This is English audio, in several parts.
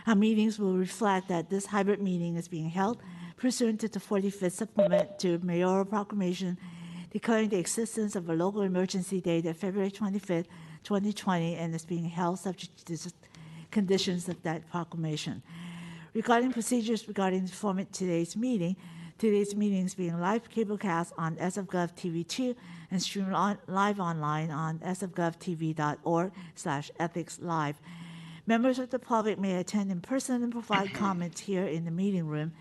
Our meetings will reflect that this hybrid meeting is being held pursuant to the 45th supplement to mayoral proclamation declaring the existence of a local emergency dated February 25th, 2020, and is being held subject to the conditions of that proclamation. Regarding procedures regarding the format of today's meeting is being live cablecast on SFGov TV2 and streamed live online on sfgovtv.org/ethicslive. Members of the public may attend in person and provide comments here in the meeting room.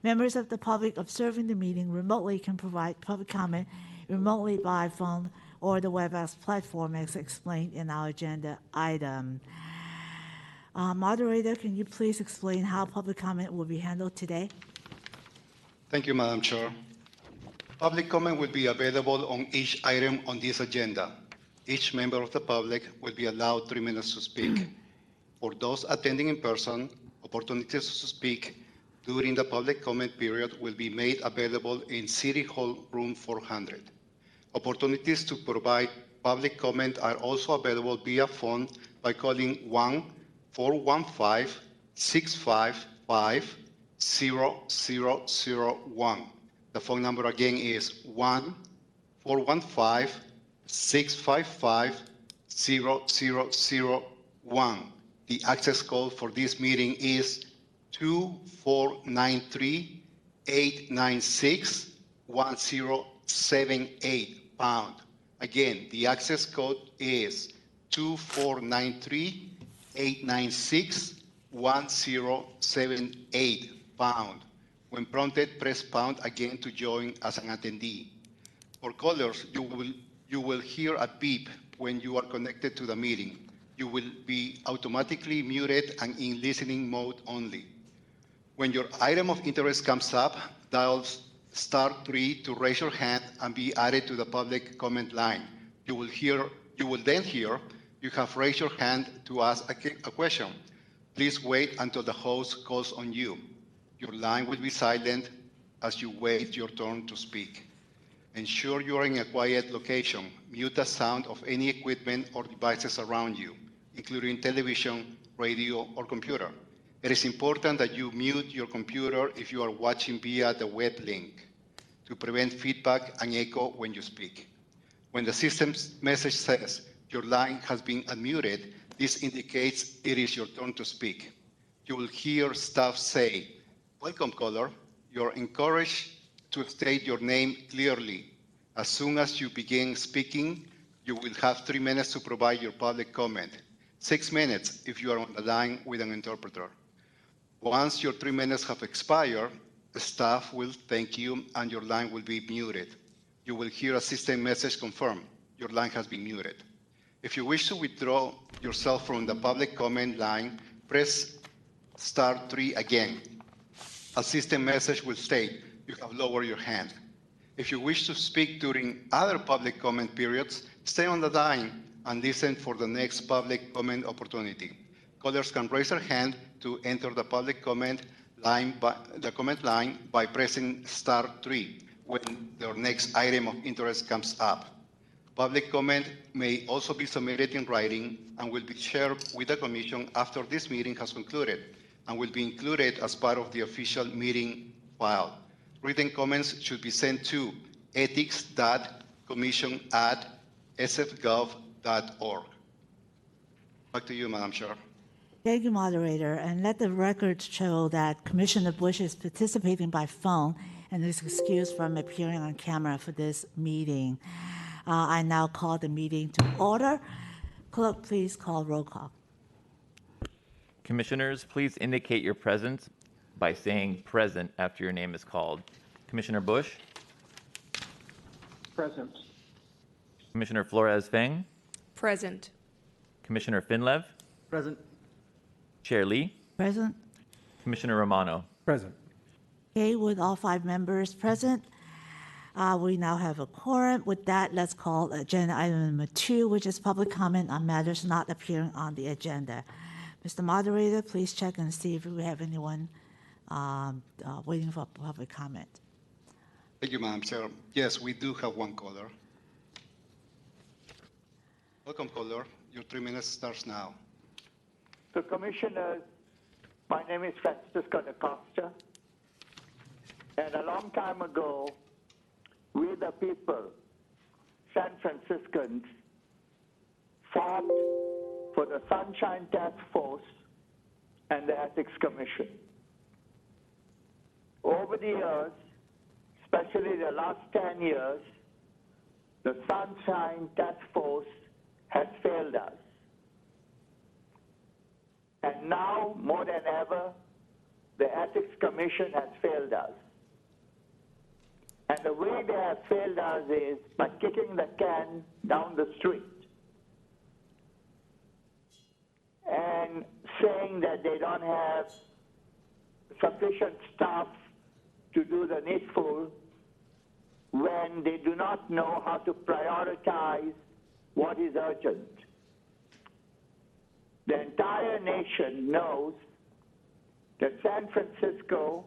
Members of the public observing the meeting remotely can provide public comment remotely by phone or the WebEx platform as explained in our agenda item. Moderator, can you please explain how public comment will be handled today? Thank you, Madam Chair. Public comment will be available on each item on this agenda. Each member of the public will be allowed 3 minutes to speak. For those attending in person, opportunities to speak during the public comment period will be made available in City Hall Room 400. Opportunities to provide public comment are also available via phone by calling 1-415-655-0001. The phone number again is 1-415-655-0001. The access code for this meeting is 2493-896-1078 pound. Again, the access code is 2493-896-1078 pound. When prompted, press pound again to join as an attendee. For callers, you will hear a beep when you are connected to the meeting. You will be automatically muted and in listening mode only. When your item of interest comes up, dial *3 to raise your hand and be added to the public comment line. You will then hear you have raised your hand to ask a question. Please wait until the host calls on you. Your line will be silent as you wait your turn to speak. Ensure you are in a quiet location. Mute the sound of any equipment or devices around you, including television, radio, or computer. It is important that you mute your computer if you are watching via the web link to prevent feedback and echo when you speak. When the system's message says your line has been unmuted, this indicates it is your turn to speak. You will hear staff say, "Welcome, caller." You're encouraged to state your name clearly. As soon as you begin speaking, you will have 3 minutes to provide your public comment. 6 minutes if you are on the line with an interpreter. Once your 3 minutes have expired, the staff will thank you and your line will be muted. You will hear a system message confirm your line has been muted. If you wish to withdraw yourself from the public comment line, press *3 again. A system message will state you have lowered your hand. If you wish to speak during other public comment periods, stay on the line and listen for the next public comment opportunity. Callers can raise their hand to enter the public comment line by pressing *3 when their next item of interest comes up. Public comment may also be submitted in writing and will be shared with the Commission after this meeting has concluded and will be included as part of the official meeting file. Written comments should be sent to ethics.commission@sfgov.org. Back to you, Madam Chair. Thank you, Moderator. And let the record show that Commissioner Bush is participating by phone and is excused from appearing on camera for this meeting. I now call the meeting to order. Clerk, please call roll call. Commissioners, please indicate your presence by saying present after your name is called. Commissioner Bush? Present. Commissioner Flores-Feng? Present. Commissioner Finlev? Present. Chair Lee? Present. Commissioner Romano? Present. Okay, with all 5 members present, we now have a quorum. With that, let's call agenda item number 2, which is public comment on matters not appearing on the agenda. Mr. Moderator, please check and see if we have anyone waiting for public comment. Thank you, Madam Chair. Yes, we do have one caller. Welcome, caller. Your 3 minutes starts now. So, Commissioners, My name is Francisco da Costa, and a long time ago, we the people, San Franciscans, fought for the Sunshine Task Force and the Ethics Commission. Over the years, especially the last 10 years, the Sunshine Task Force has failed us. And now, more than ever, the Ethics Commission has failed us. And the way they have failed us is by kicking the can down the street and saying that they don't have sufficient staff to do the needful when they do not know how to prioritize what is urgent. The entire nation knows that San Francisco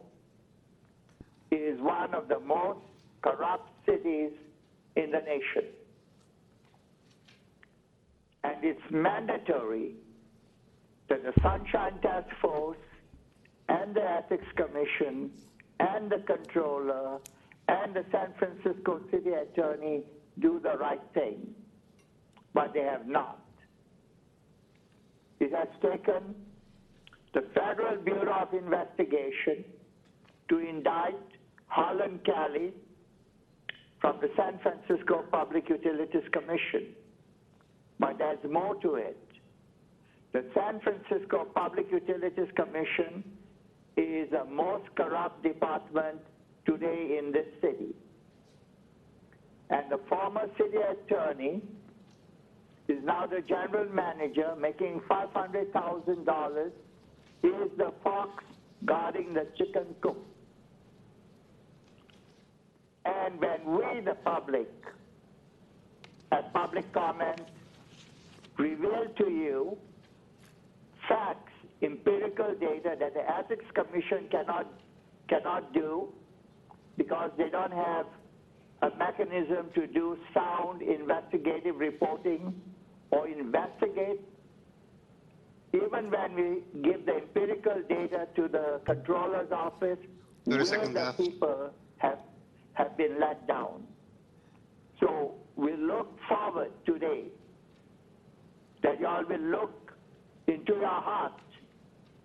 is one of the most corrupt cities in the nation. And it's mandatory that the Sunshine Task Force and the Ethics Commission and the Controller and the San Francisco City Attorney do the right thing, but they have not. It has taken the Federal Bureau of Investigation to indict Harlan Kelly from the San Francisco Public Utilities Commission. But there's more to it. The San Francisco Public Utilities Commission is the most corrupt department today in this city. And the former city attorney is now the general manager, making $500,000. He is the fox guarding the chicken coop. And when we, the public, at public comment, reveal to you facts, empirical data that the Ethics Commission cannot do because they don't have a mechanism to do sound investigative reporting or investigate. Even when we give the empirical data to the Controller's office, we the people have been let down. So we look forward today that y'all will look into your hearts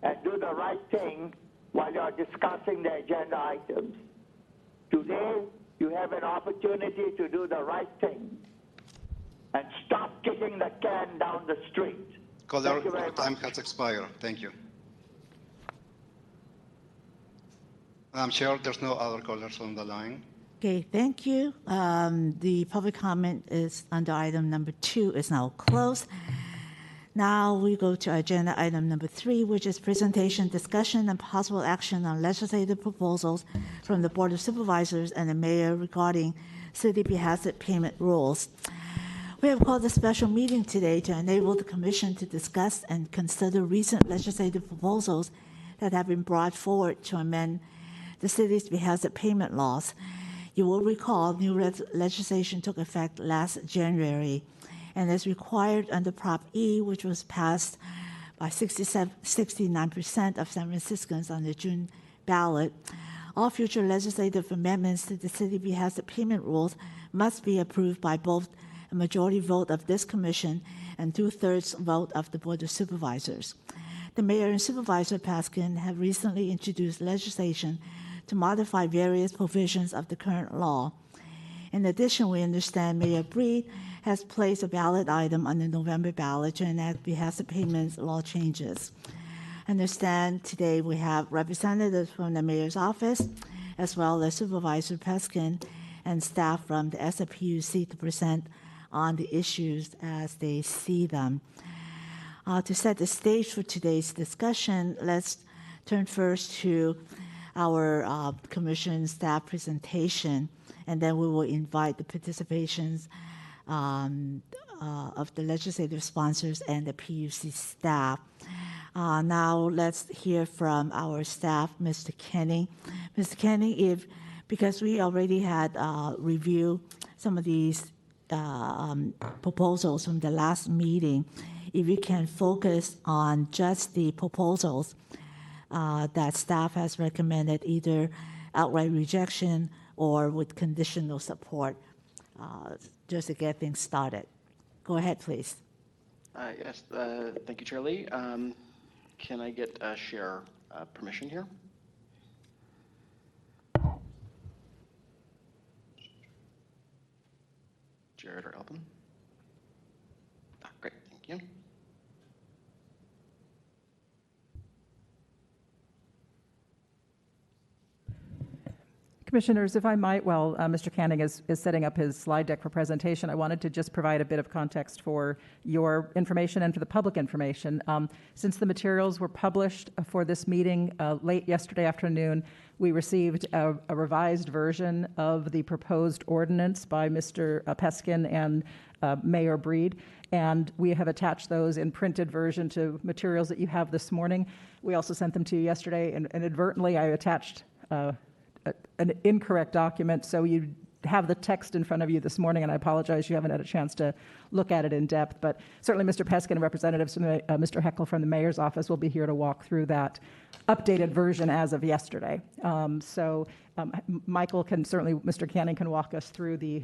and do the right thing while you're discussing the agenda items. Today, you have an opportunity to do the right thing and stop kicking the can down the street. Caller, your time has expired. Thank you. Madam Chair, there's no other callers on the line. Okay, thank you. The public comment is under item number 2 is now closed. Now we go to agenda item number 3, which is presentation, discussion, and possible action on legislative proposals from the Board of Supervisors and the Mayor regarding city behested payment rules. We have called a special meeting today to enable the Commission to discuss and consider recent legislative proposals that have been brought forward to amend the city's behested payment laws. You will recall new legislation took effect last January and is required under Prop E, which was passed by 69% of San Franciscans on the June ballot. All future legislative amendments to the city behested payment rules must be approved by both a majority vote of this Commission and 2/3 vote of the Board of Supervisors. The Mayor and Supervisor Paskin have recently introduced legislation to modify various provisions of the current law. In addition, we understand Mayor Breed has placed a ballot item on the November ballot to enact behested payments law changes. I understand today we have representatives from the Mayor's office, as well as Supervisor Peskin and staff from the SFPUC to present on the issues as they see them. To set the stage for today's discussion, let's turn first to our Commission staff presentation, and then we will invite the participations of the legislative sponsors and the PUC staff. Now let's hear from our staff, Mr. Kenny. Mr. Kenny, because we already had reviewed some of these proposals from the last meeting, if you can focus on just the proposals that staff has recommended either outright rejection or with conditional support, just to get things started. Go ahead, please. Yes, thank you, Chair Lee. Can I get share permission here? Jared or Elvin? Great, thank you. Commissioners, if I might, while Mr. Canning is setting up his slide deck for presentation, I wanted to just provide a bit of context for your information and for the public information. Since the materials were published for this meeting late yesterday afternoon, we received a revised version of the proposed ordinance by Mr. Peskin and Mayor Breed, and we have attached those in printed version to materials that you have this morning. We also sent them to you yesterday, and inadvertently I attached an incorrect document, so you have the text in front of you this morning, and I apologize you haven't had a chance to look at it in depth, but certainly Mr. Peskin and representatives from Mr. Heckel from the mayor's office will be here to walk through that updated version as of yesterday. Michael can certainly, Mr. Canning can walk us through the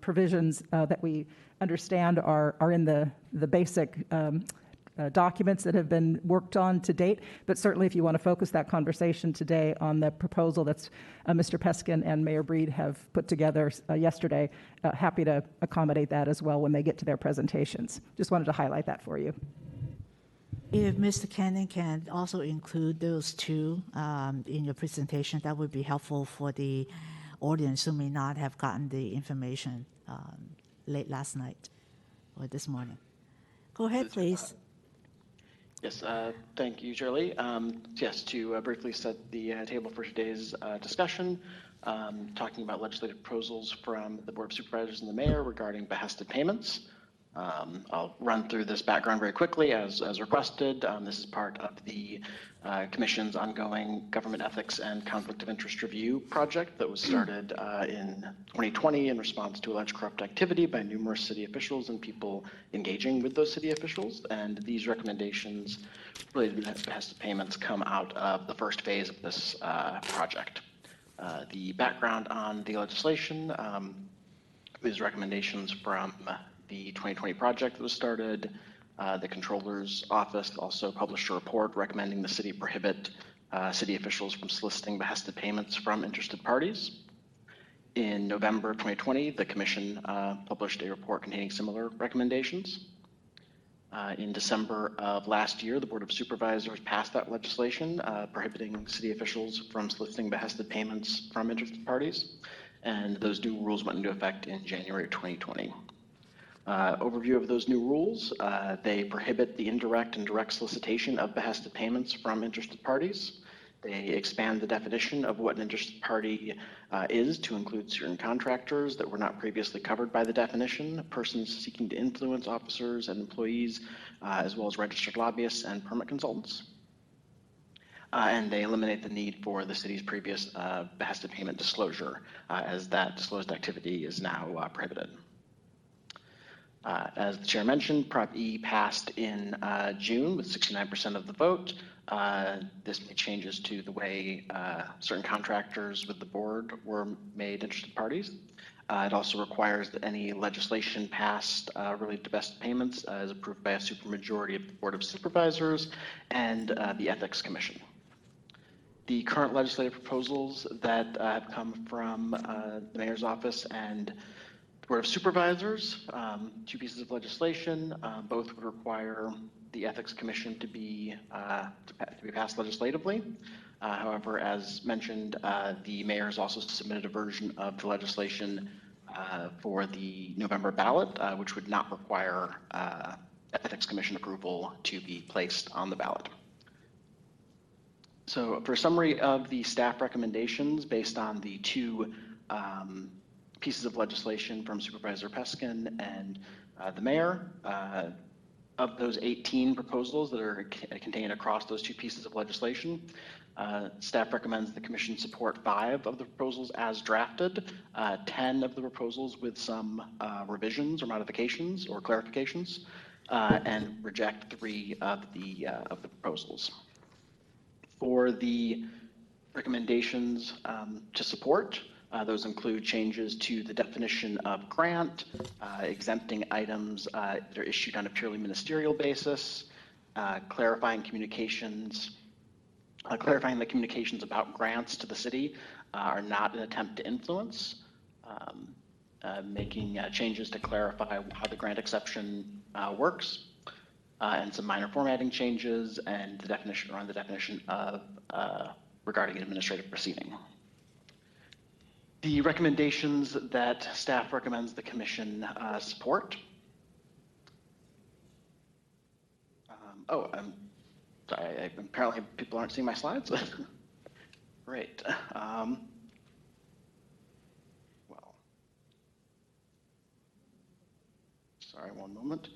provisions that we understand are in the basic documents that have been worked on to date, but certainly if you want to focus that conversation today on the proposal that's Mr. Peskin and Mayor Breed have put together yesterday, happy to accommodate that as well when they get to their presentations. Just wanted to highlight that for you. If Mr. Canning can also include those two in your presentation, that would be helpful for the audience who may not have gotten the information late last night or this morning. Go ahead, please. Yes, thank you, Chair Lee. Yes, to briefly set the table for today's discussion, talking about legislative proposals from the Board of Supervisors and the Mayor regarding behested payments. I'll run through this background very quickly as requested. This is part of the Commission's ongoing Government Ethics and Conflict of Interest Review project that was started in 2020 in response to alleged corrupt activity by numerous city officials and people engaging with those city officials. And these recommendations related to behested payments come out of the first phase of this project. The background on the legislation is recommendations from the 2020 project that was started. The Controller's Office also published a report recommending the city prohibit city officials from soliciting behested payments from interested parties. In November of 2020, the Commission published a report containing similar recommendations. In December of last year, the Board of Supervisors passed that legislation prohibiting city officials from soliciting behested payments from interested parties, and those new rules went into effect in January of 2020. Overview of those new rules, they prohibit the indirect and direct solicitation of behested payments from interested parties. They expand the definition of what an interested party is to include certain contractors that were not previously covered by the definition, persons seeking to influence officers and employees, as well as registered lobbyists and permit consultants. And they eliminate the need for the city's previous behested payment disclosure, as that disclosed activity is now prohibited. As the chair mentioned, Prop E passed in June with 69% of the vote. This made changes to the way certain contractors with the board were made interested parties. It also requires that any legislation passed related to behested payments is approved by a supermajority of the Board of Supervisors and the Ethics Commission. The current legislative proposals that have come from the Mayor's Office and Board of Supervisors, two pieces of legislation, both would require the Ethics Commission to be passed legislatively. However, as mentioned, the mayor has also submitted a version of the legislation for the November ballot, which would not require Ethics Commission approval to be placed on the ballot. So for a summary of the staff recommendations based on the two pieces of legislation from Supervisor Peskin and the mayor. Of those 18 proposals that are contained across those two pieces of legislation, staff recommends the commission support 5 of the proposals as drafted, 10 of the proposals with some revisions or modifications or clarifications, and reject 3 of the proposals. For the recommendations to support, those include changes to the definition of grant, exempting items that are issued on a purely ministerial basis, clarifying that communications about grants to the city are not an attempt to influence, making changes to clarify how the grant exception works, and some minor formatting changes and the definition of regarding administrative proceeding. The recommendations that staff recommends the commission support. Sorry, apparently people aren't seeing my slides. Great. Well, sorry, one moment.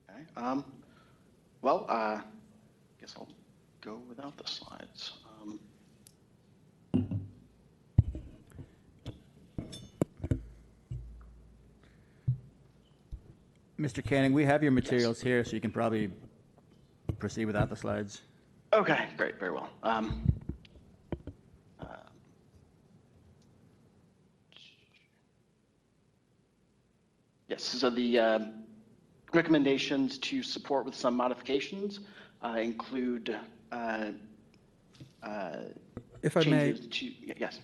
Okay. Guess I'll go without the slides. Mr. Canning, we have your materials here, so you can probably proceed without the slides. Okay, great, very well. Yes, so the recommendations to support with some modifications include if I may, changes to, yes.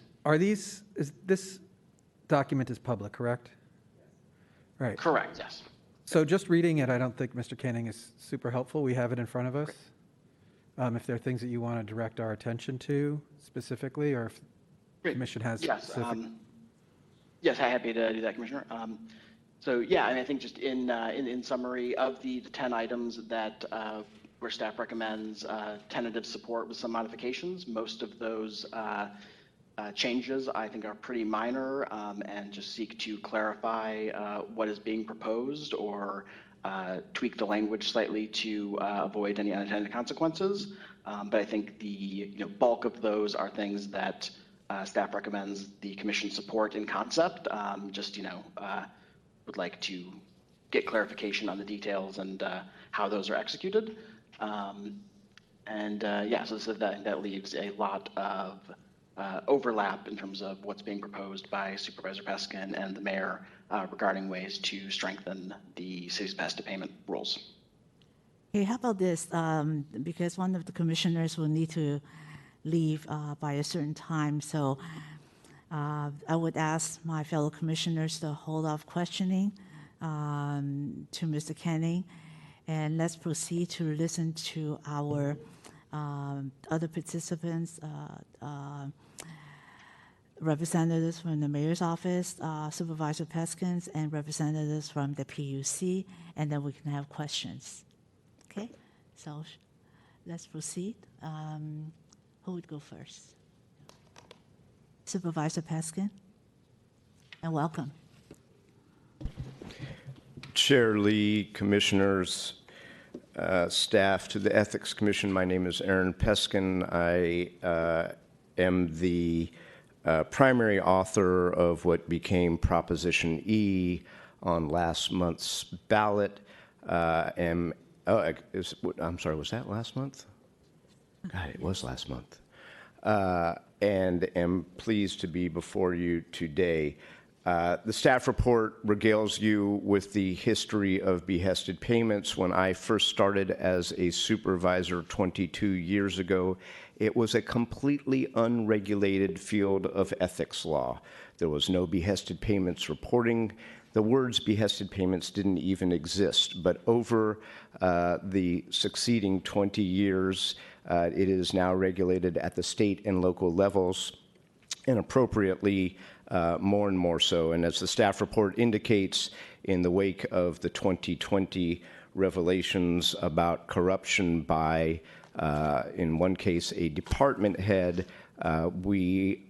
This document is public, correct? Right. Correct, yes. So just reading it, I don't think Mr. Canning is super helpful. We have it in front of us. If there are things that you want to direct our attention to specifically, or if the commission has specific. Yes, I'm happy to do that, Commissioner. So yeah, and I think just in summary of the 10 items that where staff recommends tentative support with some modifications, most of those changes I think are pretty minor and just seek to clarify what is being proposed or tweak the language slightly to avoid any unintended consequences. But I think the bulk of those are things that staff recommends the commission support in concept. Would like to get clarification on the details and how those are executed. So that leaves a lot of overlap in terms of what's being proposed by Supervisor Peskin and the mayor regarding ways to strengthen the city's behested payment rules. Okay, how about this? Because one of the commissioners will need to leave by a certain time, so I would ask my fellow commissioners to hold off questioning to Mr. Canning, and let's proceed to listen to our other participants, representatives from the mayor's office, Supervisor Peskins, and representatives from the PUC, and then we can have questions. Okay, so let's proceed. Who would go first? Supervisor Peskin, and welcome. Chair Lee, commissioners, staff, to the Ethics Commission, my name is Aaron Peskin. I am the primary author of what became Proposition E on last month's ballot. I'm sorry, was that last month? God, it was last month. And am pleased to be before you today. The staff report regales you with the history of behested payments. When I first started as a supervisor 22 years ago, it was a completely unregulated field of ethics law. There was no behested payments reporting. The words behested payments didn't even exist, but over the succeeding 20 years, it is now regulated at the state and local levels, and appropriately more and more so. And as the staff report indicates, in the wake of the 2020 revelations about corruption by, in one case, a department head, we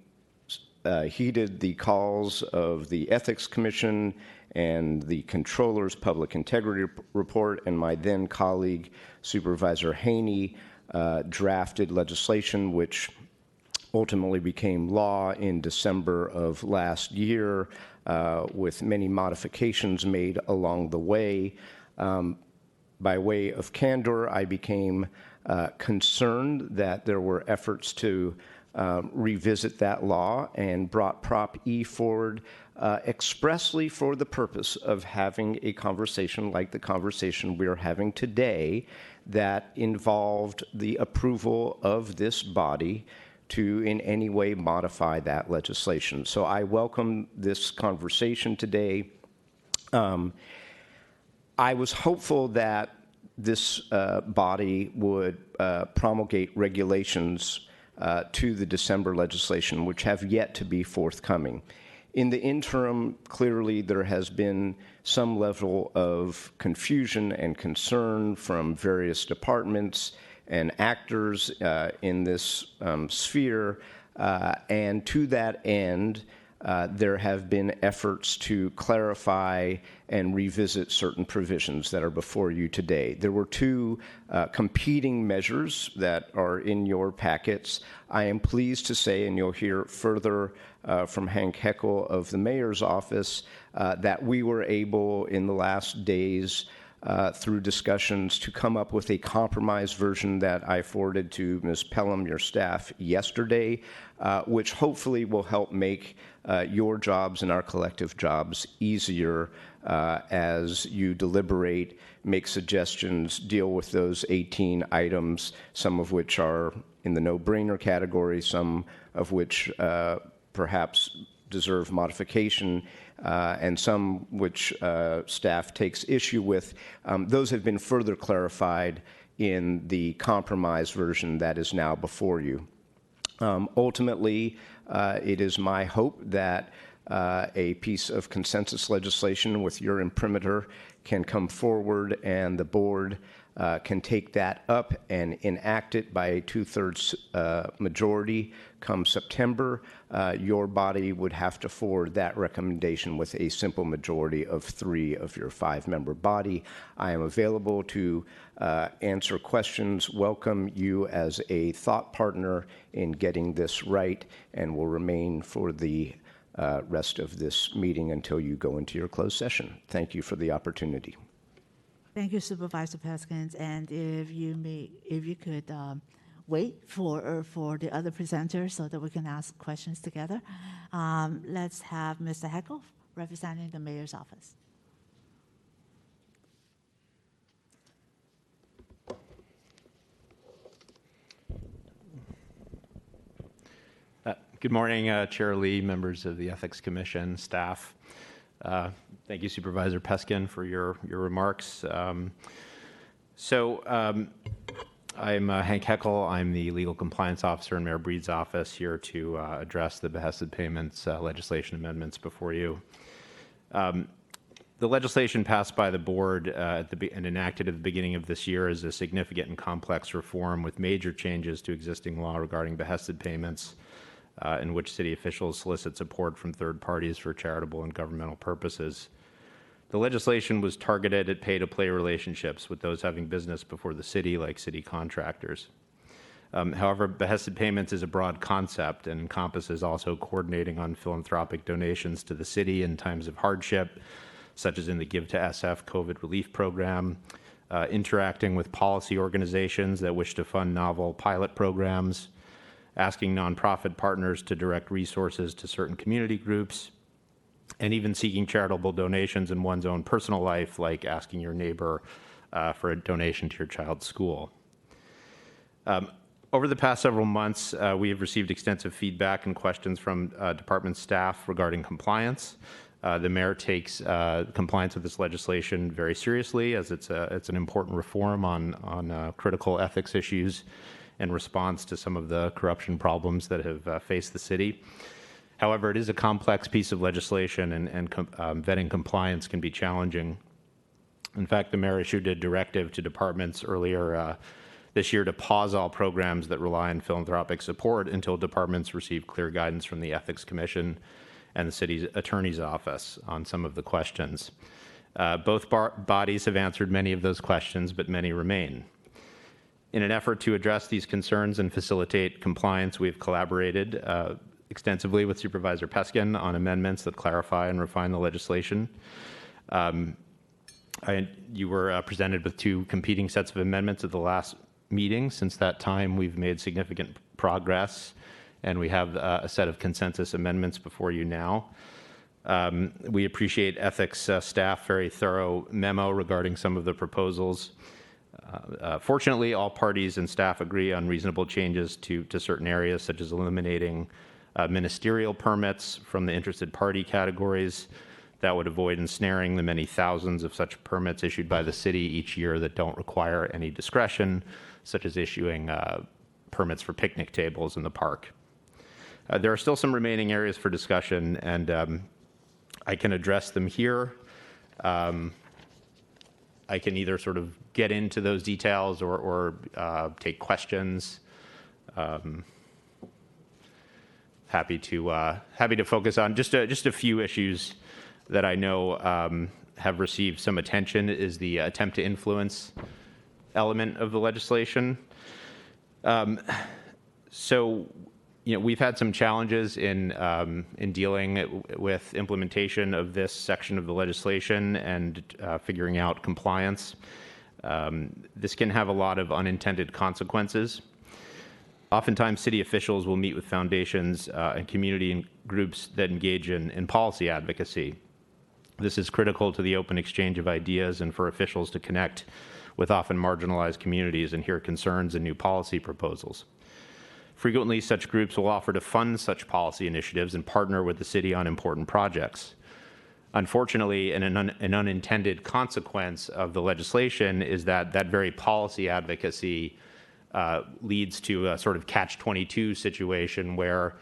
heeded the calls of the Ethics Commission and the Controller's Public Integrity Report, and my then colleague, Supervisor Haney, drafted legislation which ultimately became law in December of last year, with many modifications made along the way. By way of candor, I became concerned that there were efforts to revisit that law and brought Prop E forward expressly for the purpose of having a conversation like the conversation we're having today that involved the approval of this body to in any way modify that legislation. So I welcome this conversation today. I was hopeful that this body would promulgate regulations to the December legislation, which have yet to be forthcoming. In the interim, clearly there has been some level of confusion and concern from various departments and actors in this sphere, and to that end, there have been efforts to clarify and revisit certain provisions that are before you today. There were two competing measures that are in your packets. I am pleased to say, and you'll hear further from Hank Heckel of the mayor's office, that we were able in the last days through discussions to come up with a compromise version that I forwarded to Ms. Pelham, your staff, yesterday, which hopefully will help make your jobs and our collective jobs easier as you deliberate, make suggestions, deal with those 18 items, some of which are in the no-brainer category, some of which perhaps deserve modification, and some which staff takes issue with. Those have been further clarified in the compromise version that is now before you. Ultimately, it is my hope that a piece of consensus legislation with your imprimatur can come forward and the board can take that up and enact it by a 2/3 majority come September. Your body would have to forward that recommendation with a simple majority of 3 of your 5-member body. I am available to answer questions, welcome you as a thought partner in getting this right, and will remain for the rest of this meeting until you go into your closed session. Thank you for the opportunity. Thank you, Supervisor Peskins. And if you could wait for the other presenters so that we can ask questions together. Let's have Mr. Heckel representing the mayor's office. Good morning, Chair Lee, members of the Ethics Commission, staff. Thank you, Supervisor Peskin, for your remarks. I'm Hank Heckel. I'm the Legal Compliance Officer in Mayor Breed's office, here to address the behested payments legislation amendments before you. The legislation passed by the board and enacted at the beginning of this year is a significant and complex reform with major changes to existing law regarding behested payments, in which city officials solicit support from third parties for charitable and governmental purposes. The legislation was targeted at pay-to-play relationships with those having business before the city, like city contractors. However, behested payments is a broad concept and encompasses also coordinating on philanthropic donations to the city in times of hardship, such as in the Give to SF COVID relief program, interacting with policy organizations that wish to fund novel pilot programs, asking nonprofit partners to direct resources to certain community groups, and even seeking charitable donations in one's own personal life, like asking your neighbor for a donation to your child's school. Over the past several months, we have received extensive feedback and questions from department staff regarding compliance. The mayor takes compliance with this legislation very seriously, as it's an important reform on critical ethics issues in response to some of the corruption problems that have faced the city. However, it is a complex piece of legislation, and vetting compliance can be challenging. In fact, the mayor issued a directive to departments earlier this year to pause all programs that rely on philanthropic support until departments receive clear guidance from the Ethics Commission and the city's attorney's office on some of the questions. Both bodies have answered many of those questions, but many remain. In an effort to address these concerns and facilitate compliance, we've collaborated extensively with Supervisor Peskin on amendments that clarify and refine the legislation. You were presented with two competing sets of amendments at the last meeting. Since that time, we've made significant progress, and we have a set of consensus amendments before you now. We appreciate ethics staff very thorough memo regarding some of the proposals. Fortunately, all parties and staff agree on reasonable changes to certain areas, such as eliminating ministerial permits from the interested party categories. That would avoid ensnaring the many thousands of such permits issued by the city each year that don't require any discretion, such as issuing permits for picnic tables in the park. There are still some remaining areas for discussion, and I can address them here. I can either sort of get into those details or take questions. Happy to focus on just a few issues that I know have received some attention. Is the attempt to influence element of the legislation. So, we've had some challenges in dealing with implementation of this section of the legislation and figuring out compliance. This can have a lot of unintended consequences. Oftentimes, city officials will meet with foundations and community groups that engage in policy advocacy. This is critical to the open exchange of ideas and for officials to connect with often marginalized communities and hear concerns and new policy proposals. Frequently, such groups will offer to fund such policy initiatives and partner with the city on important projects. Unfortunately, an unintended consequence of the legislation is that very policy advocacy leads to a sort of catch-22 situation where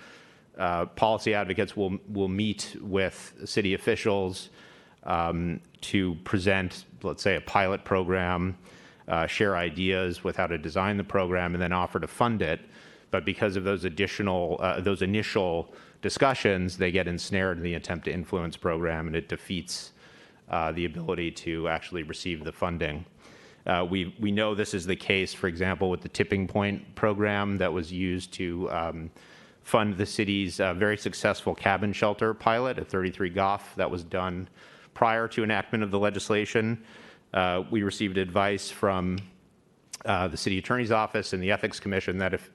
policy advocates will meet with city officials to present, let's say, a pilot program, share ideas with how to design the program, and then offer to fund it. But because of those initial discussions, they get ensnared in the attempt to influence program, and it defeats the ability to actually receive the funding. We know this is the case, for example, with the Tipping Point program that was used to fund the city's very successful cabin shelter pilot at 33 Goff. That was done prior to enactment of the legislation. We received advice from the city attorney's office and the ethics commission that if,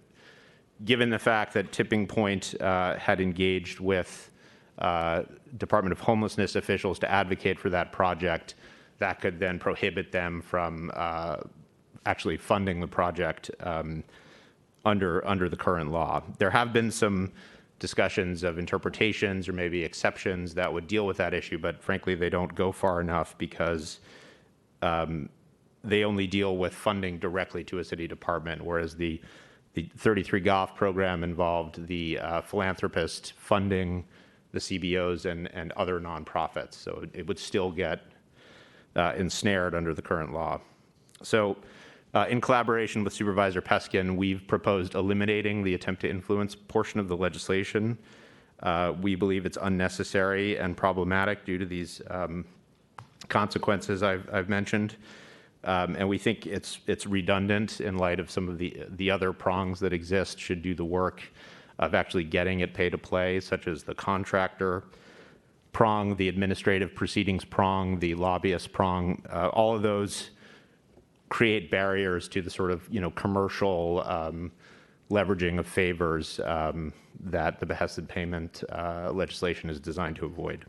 given the fact that Tipping Point had engaged with Department of Homelessness officials to advocate for that project, that could then prohibit them from actually funding the project under the current law. There have been some discussions of interpretations or maybe exceptions that would deal with that issue, but frankly, they don't go far enough because they only deal with funding directly to a city department, whereas the 33 Goff program involved the philanthropist funding the CBOs and other nonprofits. So it would still get ensnared under the current law. So in collaboration with Supervisor Peskin, we've proposed eliminating the attempt to influence portion of the legislation. We believe it's unnecessary and problematic due to these consequences I've mentioned. And we think it's redundant in light of some of the other prongs that exist should do the work of actually getting it pay to play, such as the contractor prong, the administrative proceedings prong, the lobbyist prong. All of those create barriers to the sort of commercial leveraging of favors that the behested payment legislation is designed to avoid.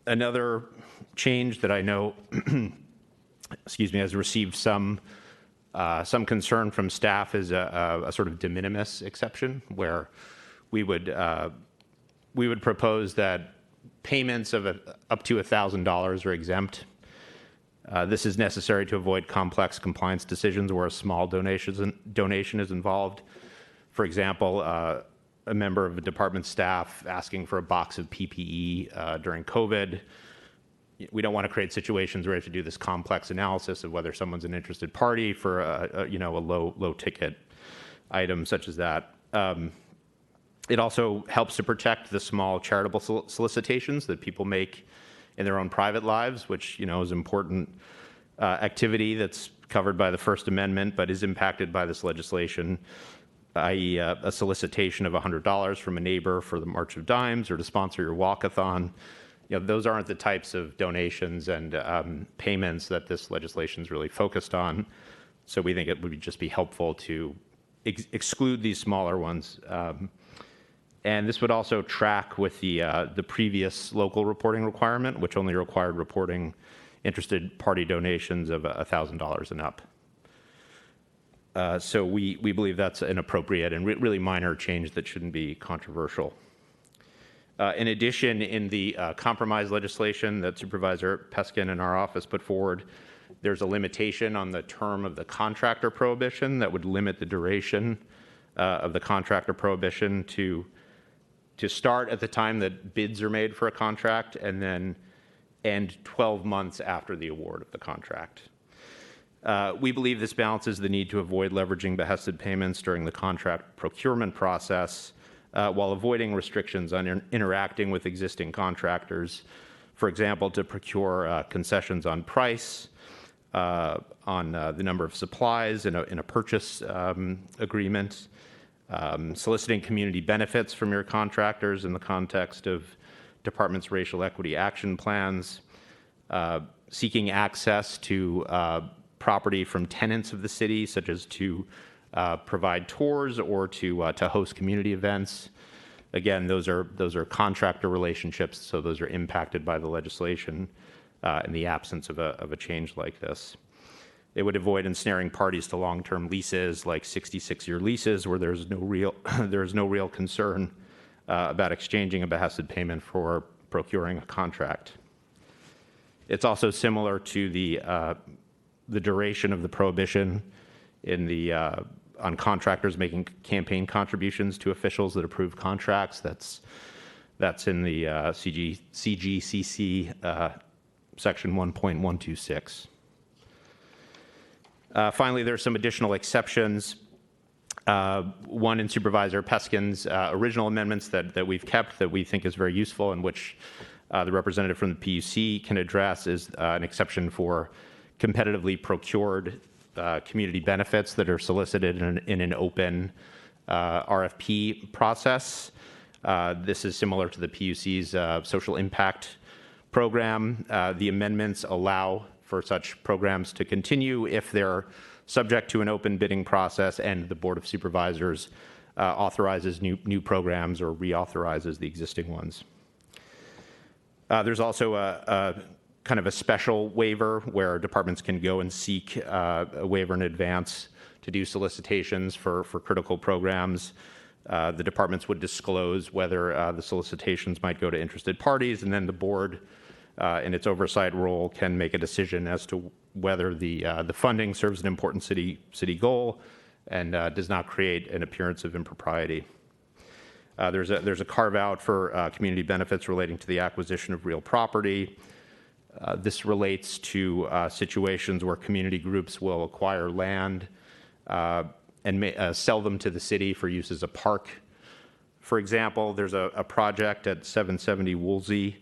Another change that I know, has received some concern from staff is a sort of de minimis exception, where we would propose that payments of up to $1,000 are exempt. This is necessary to avoid complex compliance decisions where a small donation is involved. For example, a member of a department staff asking for a box of PPE during COVID. We don't want to create situations where we have to do this complex analysis of whether someone's an interested party for a low ticket item such as that. It also helps to protect the small charitable solicitations that people make in their own private lives, which is important activity that's covered by the First Amendment, but is impacted by this legislation. i.e. A solicitation of $100 from a neighbor for the March of Dimes or to sponsor your walkathon. Those aren't the types of donations and payments that this legislation is really focused on. So we think it would just be helpful to exclude these smaller ones. And this would also track with the previous local reporting requirement, which only required reporting interested party donations of $1,000 and up. So we believe that's an appropriate and really minor change that shouldn't be controversial. In addition, in the compromise legislation that Supervisor Peskin and our office put forward, there's a limitation on the term of the contractor prohibition that would limit the duration of the contractor prohibition to start at the time that bids are made for a contract and then end 12 months after the award of the contract. We believe this balances the need to avoid leveraging behested payments during the contract procurement process while avoiding restrictions on interacting with existing contractors, for example, to procure concessions on price, on the number of supplies in a purchase agreement, soliciting community benefits from your contractors in the context of department's racial equity action plans, seeking access to property from tenants of the city, such as to provide tours or to host community events. Again, those are contractor relationships, so those are impacted by the legislation in the absence of a change like this. It would avoid ensnaring parties to long-term leases, like 66-year leases, where there's no real concern about exchanging a behested payment for procuring a contract. It's also similar to the duration of the prohibition on contractors making campaign contributions to officials that approve contracts. That's in the CGCC section 1.126. Finally, there are some additional exceptions. One in Supervisor Peskin's original amendments that we've kept that we think is very useful and which the representative from the PUC can address is an exception for competitively procured community benefits that are solicited in an open RFP process. This is similar to the PUC's social impact program. The amendments allow for such programs to continue if they're subject to an open bidding process and the Board of Supervisors authorizes new programs or reauthorizes the existing ones. There's also a kind of a special waiver where departments can go and seek a waiver in advance to do solicitations for critical programs. The departments would disclose whether the solicitations might go to interested parties, and then the board, in its oversight role, can make a decision as to whether the funding serves an important city goal and does not create an appearance of impropriety. There's a carve out for community benefits relating to the acquisition of real property. This relates to situations where community groups will acquire land and sell them to the city for use as a park. For example, there's a project at 770 Woolsey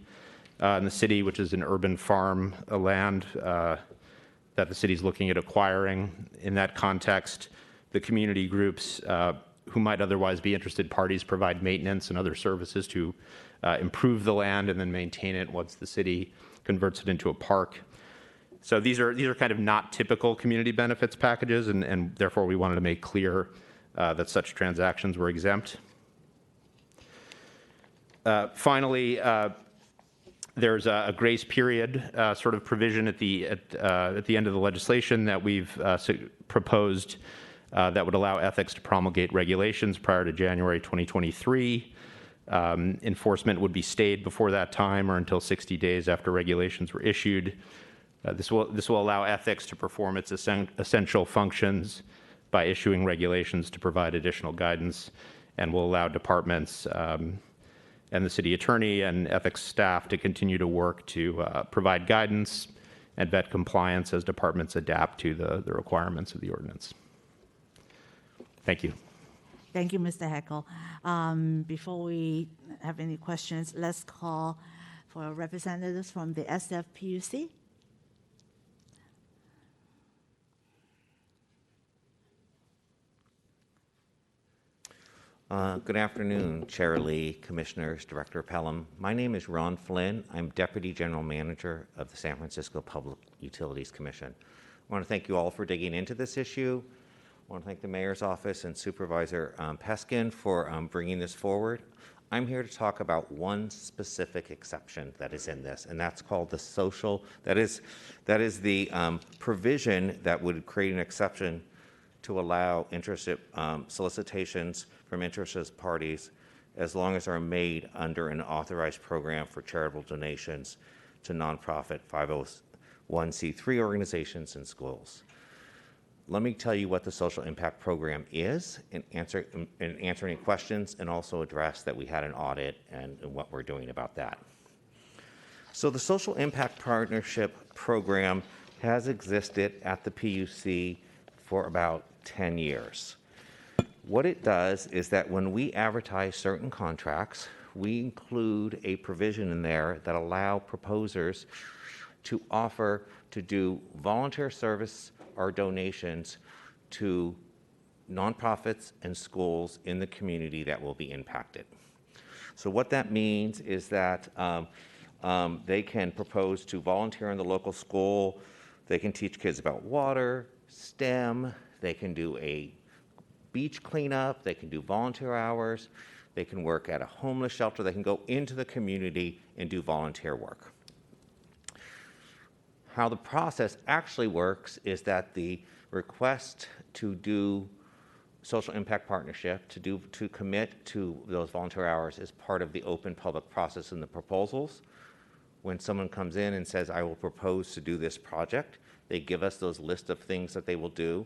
in the city, which is an urban farm land that the city's looking at acquiring. In that context, the community groups who might otherwise be interested parties provide maintenance and other services to improve the land and then maintain it once the city converts it into a park. So these are kind of not typical community benefits packages, and therefore we wanted to make clear that such transactions were exempt. Finally, there's a grace period sort of provision at the end of the legislation that we've proposed that would allow ethics to promulgate regulations prior to January 2023. Enforcement would be stayed before that time or until 60 days after regulations were issued. This will allow ethics to perform its essential functions by issuing regulations to provide additional guidance, and will allow departments and the city attorney and ethics staff to continue to work to provide guidance and vet compliance as departments adapt to the requirements of the ordinance. Thank you. Thank you, Mr. Heckel. Before we have any questions, let's call for representatives from the SFPUC. Good afternoon, Chair Lee, Commissioners, Director Pelham. My name is Ron Flynn. I'm Deputy General Manager of the San Francisco Public Utilities Commission. I want to thank you all for digging into this issue. I want to thank the Mayor's Office and Supervisor Peskin for bringing this forward. I'm here to talk about one specific exception that is in this, and that's called the social, that is the provision that would create an exception to allow interested solicitations from interested parties as long as are made under an authorized program for charitable donations to nonprofit 501c3 organizations and schools. Let me tell you what the social impact program is and answer any questions, and also address that we had an audit and what we're doing about that. So the social impact partnership program has existed at the PUC for about 10 years. What it does is that when we advertise certain contracts, we include a provision in there that allow proposers to offer to do volunteer service or donations to nonprofits and schools in the community that will be impacted. So what that means is that they can propose to volunteer in the local school. They can teach kids about water, STEM. They can do a beach cleanup. They can do volunteer hours. They can work at a homeless shelter. They can go into the community and do volunteer work. How the process actually works is that the request to do social impact partnership, to commit to those volunteer hours, is part of the open public process in the proposals. When someone comes in and says, I will propose to do this project, they give us those list of things that they will do.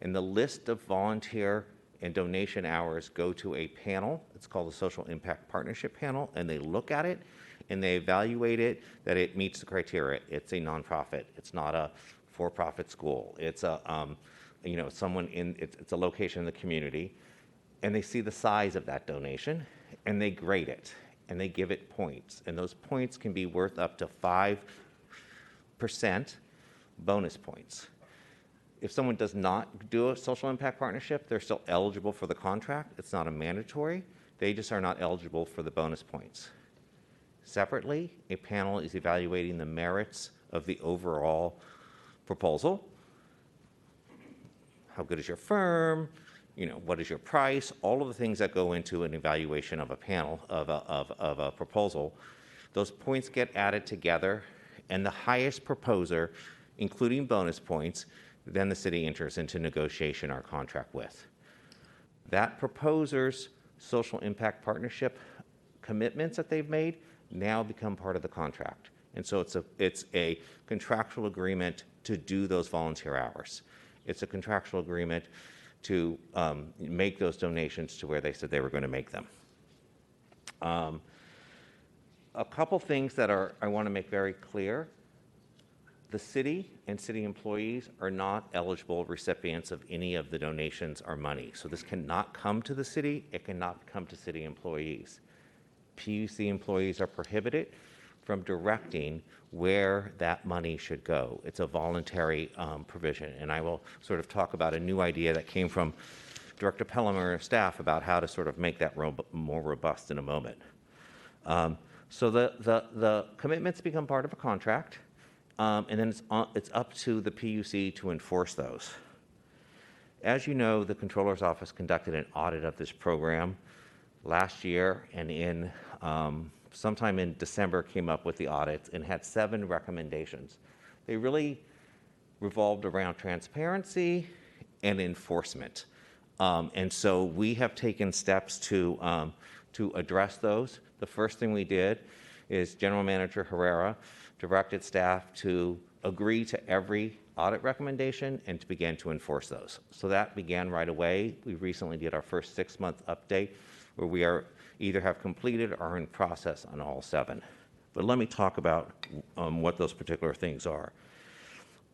And the list of volunteer and donation hours go to a panel. It's called the Social Impact Partnership Panel, and they look at it and they evaluate it that it meets the criteria. It's a nonprofit. It's not a for-profit school. It's a someone in it's a location in the community, and they see the size of that donation and they grade it and they give it points, and those points can be worth up to 5% bonus points. If someone does not do a social impact partnership, they're still eligible for the contract. It's not a mandatory. They just are not eligible for the bonus points. Separately, a panel is evaluating the merits of the overall proposal. How good is your firm? What is your price? All of the things that go into an evaluation of a panel, of a proposal. Those points get added together, and the highest proposer, including bonus points, then the city enters into negotiation or contract with. That proposer's social impact partnership commitments that they've made now become part of the contract. And so it's a contractual agreement to do those volunteer hours. It's a contractual agreement to make those donations to where they said they were going to make them. A couple things that I want to make very clear. The city and city employees are not eligible recipients of any of the donations or money. So this cannot come to the city. It cannot come to city employees. PUC employees are prohibited from directing where that money should go. It's a voluntary provision. And I will sort of talk about a new idea that came from Director Pelham and her staff about how to sort of make that more robust in a moment. So the commitments become part of a contract. And then it's up to the PUC to enforce those. As you know, the Comptroller's Office conducted an audit of this program last year, and sometime in December came up with the audits and had 7 recommendations. They really revolved around transparency and enforcement. And so we have taken steps to address those. The first thing we did is General Manager Herrera directed staff to agree to every audit recommendation and to begin to enforce those. So that began right away. We recently did our first 6-month update where we are either have completed or in process on all 7. But let me talk about what those particular things are.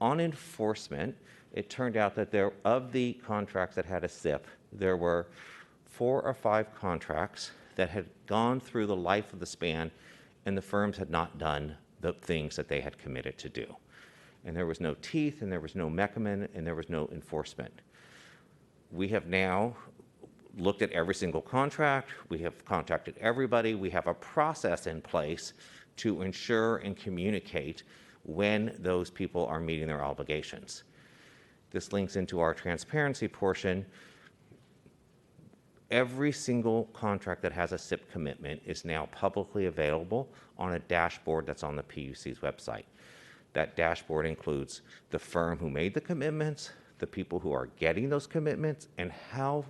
On enforcement, it turned out that of the contracts that had a SIP, there were 4 or 5 contracts that had gone through the life of the span and the firms had not done the things that they had committed to do. And there was no teeth, and there was no mechanism, and there was no enforcement. We have now looked at every single contract. We have contacted everybody. We have a process in place to ensure and communicate when those people are meeting their obligations. This links into our transparency portion. Every single contract that has a SIP commitment is now publicly available on a dashboard that's on the PUC's website. That dashboard includes the firm who made the commitments, the people who are getting those commitments, and how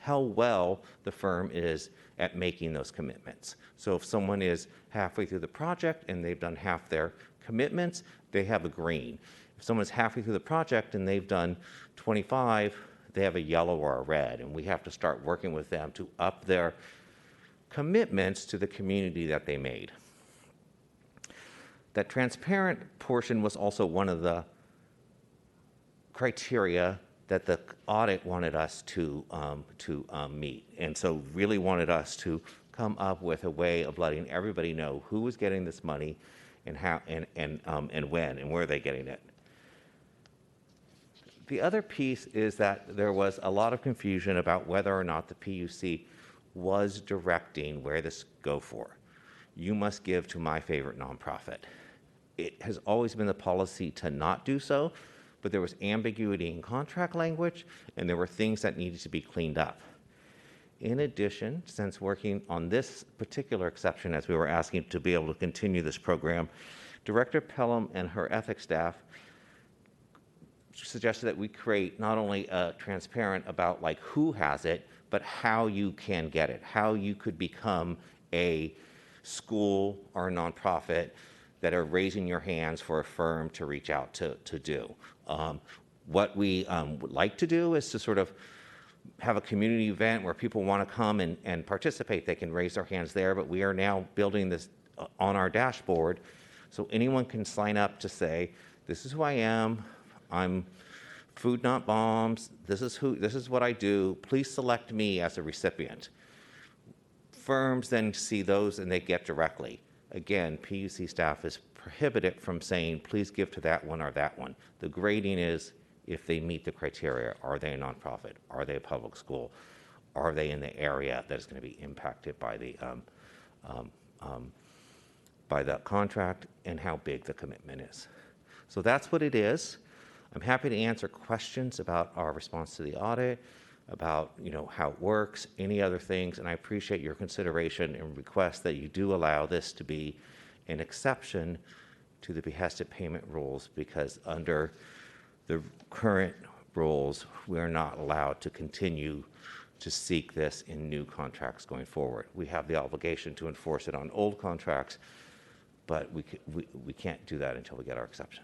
well the firm is at making those commitments. So if someone is halfway through the project and they've done half their commitments, they have a green. If someone's halfway through the project and they've done 25, they have a yellow or a red, and we have to start working with them to up their commitments to the community that they made. That transparent portion was also one of the criteria that the audit wanted us to meet, and so really wanted us to come up with a way of letting everybody know who was getting this money and how and when and where they're getting it. The other piece is that there was a lot of confusion about whether or not the PUC was directing where this go for. You must give to my favorite nonprofit. It has always been the policy to not do so, but there was ambiguity in contract language, and there were things that needed to be cleaned up. In addition, since working on this particular exception, as we were asking to be able to continue this program, Director Pelham and her ethics staff suggested that we create not only transparent about like who has it, but how you can get it, how you could become a school or a nonprofit that are raising your hands for a firm to reach out to do. What we would like to do is to sort of have a community event where people want to come and participate. They can raise their hands there, but we are now building this on our dashboard so anyone can sign up to say, this is who I am, I'm Food Not Bombs, this is what I do, please select me as a recipient. Firms then see those and they get directly. Again, PUC staff is prohibited from saying, please give to that one or that one. The grading is if they meet the criteria. Are they a nonprofit? Are they a public school? Are they in the area that is going to be impacted by the contract, and how big the commitment is? So that's what it is. I'm happy to answer questions about our response to the audit, about how it works, any other things, and I appreciate your consideration and request that you do allow this to be an exception to the behested payment rules, because under the current rules, we're not allowed to continue to seek this in new contracts going forward. We have the obligation to enforce it on old contracts, but we can't do that until we get our exception.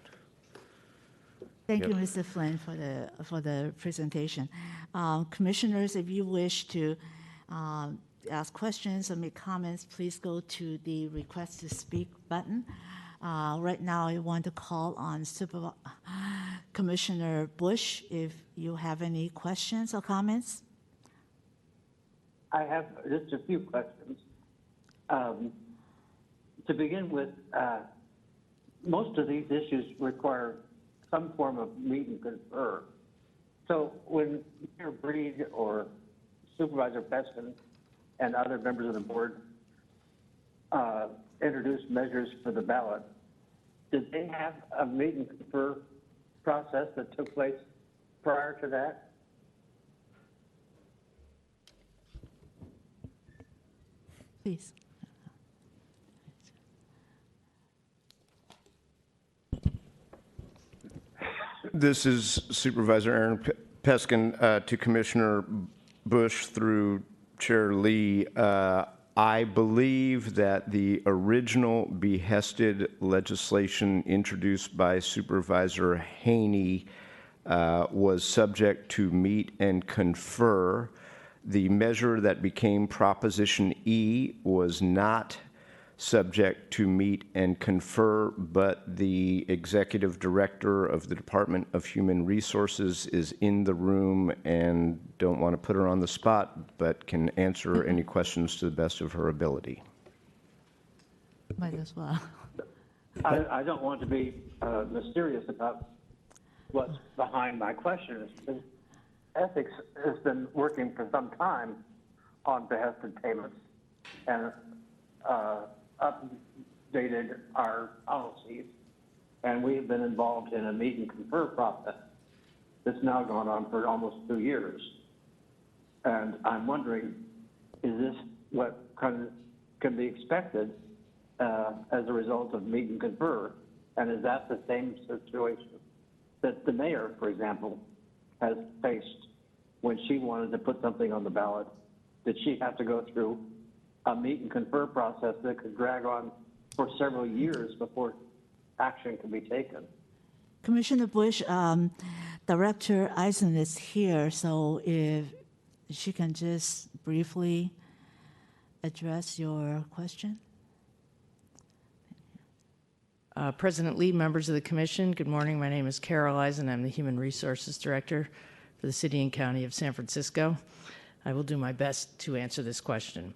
Thank you, Mr. Flynn, for the presentation. Commissioners, if you wish to ask questions or make comments, please go to the Request to Speak button. Right now, I want to call on Commissioner Bush if you have any questions or comments. I have just a few questions. To begin with, most of these issues require some form of meet and confer. So when Mayor Breed or Supervisor Peskin and other members of the board introduced measures for the ballot, did they have a meet and confer process that took place prior to that? Please. This is Supervisor Aaron Peskin to Commissioner Bush through Chair Lee. I believe that the original behested legislation introduced by Supervisor Haney was subject to meet and confer. The measure that became Proposition E was not subject to meet and confer, but the executive director of the Department of Human Resources is in the room, and don't want to put her on the spot, but can answer any questions to the best of her ability. Might as well. I don't want to be mysterious about what's behind my question. Ethics has been working for some time on behested payments and updated our policies, and we've been involved in a meet and confer process that's now gone on for almost 2 years. And I'm wondering, is this what can be expected as a result of meet and confer? And is that the same situation that the mayor, for example, has faced when she wanted to put something on the ballot? Did she have to go through a meet and confer process that could drag on for several years before action can be taken? Commissioner Bush, Director Isen is here, so if she can just briefly address your question. President Lee, members of the commission, good morning. My name is Carol Isen. I'm the Human Resources Director for the City and County of San Francisco. I will do my best to answer this question.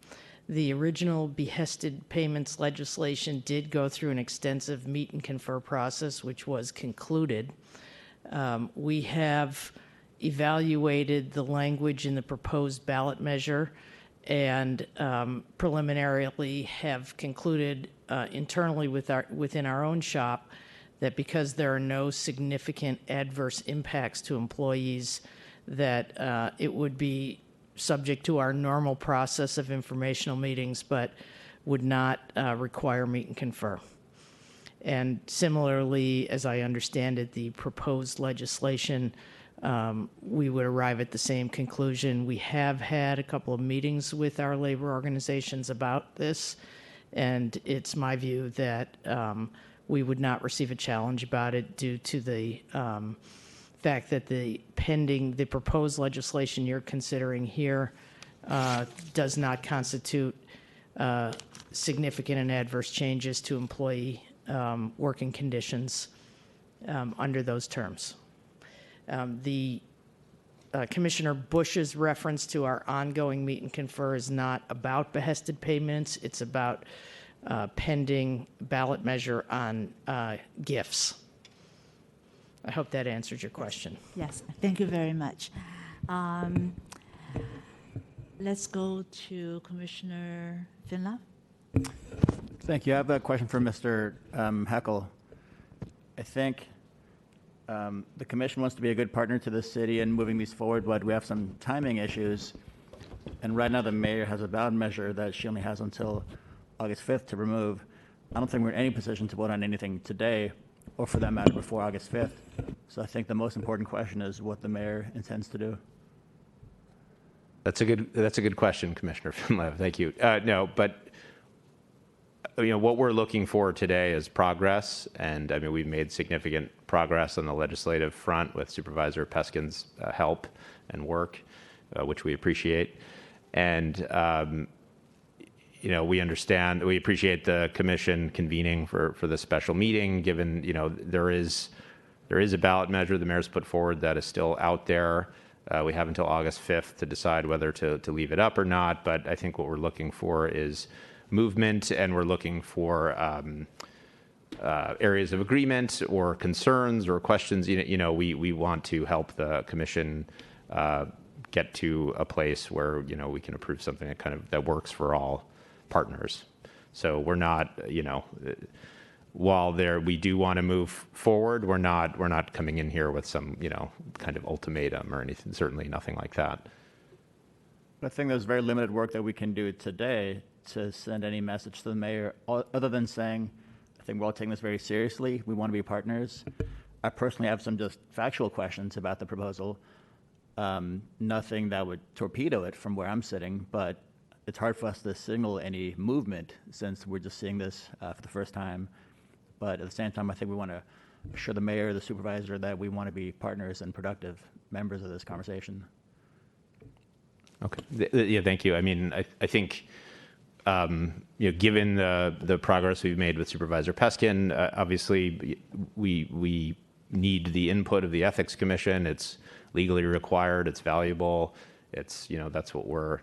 The original behested payments legislation did go through an extensive meet and confer process, which was concluded. We have evaluated the language in the proposed ballot measure and preliminarily have concluded internally within our own shop that because there are no significant adverse impacts to employees, that it would be subject to our normal process of informational meetings, but would not require meet and confer. And similarly, as I understand it, the proposed legislation, we would arrive at the same conclusion. We have had a couple of meetings with our labor organizations about this, and it's my view that we would not receive a challenge about it due to the fact that the proposed legislation you're considering here does not constitute significant and adverse changes to employee working conditions under those terms. Commissioner Bush's reference to our ongoing meet and confer is not about behested payments. It's about pending ballot measure on gifts. I hope that answers your question. Yes, thank you very much. Let's go to Commissioner Finlay. Thank you. I have a question for Mr. Heckel. I think the commission wants to be a good partner to the city in moving these forward, but we have some timing issues. And right now the mayor has a ballot measure that she only has until August 5th to remove. I don't think we're in any position to vote on anything today, or for that matter, before August 5th. So I think the most important question is what the mayor intends to do. That's a good question, Commissioner Finlay. Thank you. No, but what we're looking for today is progress, and I mean we've made significant progress on the legislative front with Supervisor Peskin's help and work, which we appreciate. And we appreciate the commission convening for the special meeting, given there is a ballot measure the mayor's put forward that is still out there. We have until August 5th to decide whether to leave it up or not, but I think what we're looking for is movement, and we're looking for areas of agreement or concerns or questions. We want to help the commission get to a place where we can approve something that works for all partners. So we're not, while we do want to move forward, we're not coming in here with some kind of ultimatum or anything. Certainly nothing like that. I think there's very limited work that we can do today to send any message to the mayor, other than saying, I think we're all taking this very seriously. We want to be partners. I personally have some just factual questions about the proposal. Nothing that would torpedo it from where I'm sitting, but it's hard for us to signal any movement since we're just seeing this for the first time. But at the same time, I think we want to assure the mayor, the supervisor, that we want to be partners and productive members of this conversation. Okay. Yeah, thank you. I mean, I think, given the progress we've made with Supervisor Peskin, obviously we need the input of the Ethics Commission. It's legally required. It's valuable. It's, that's what we're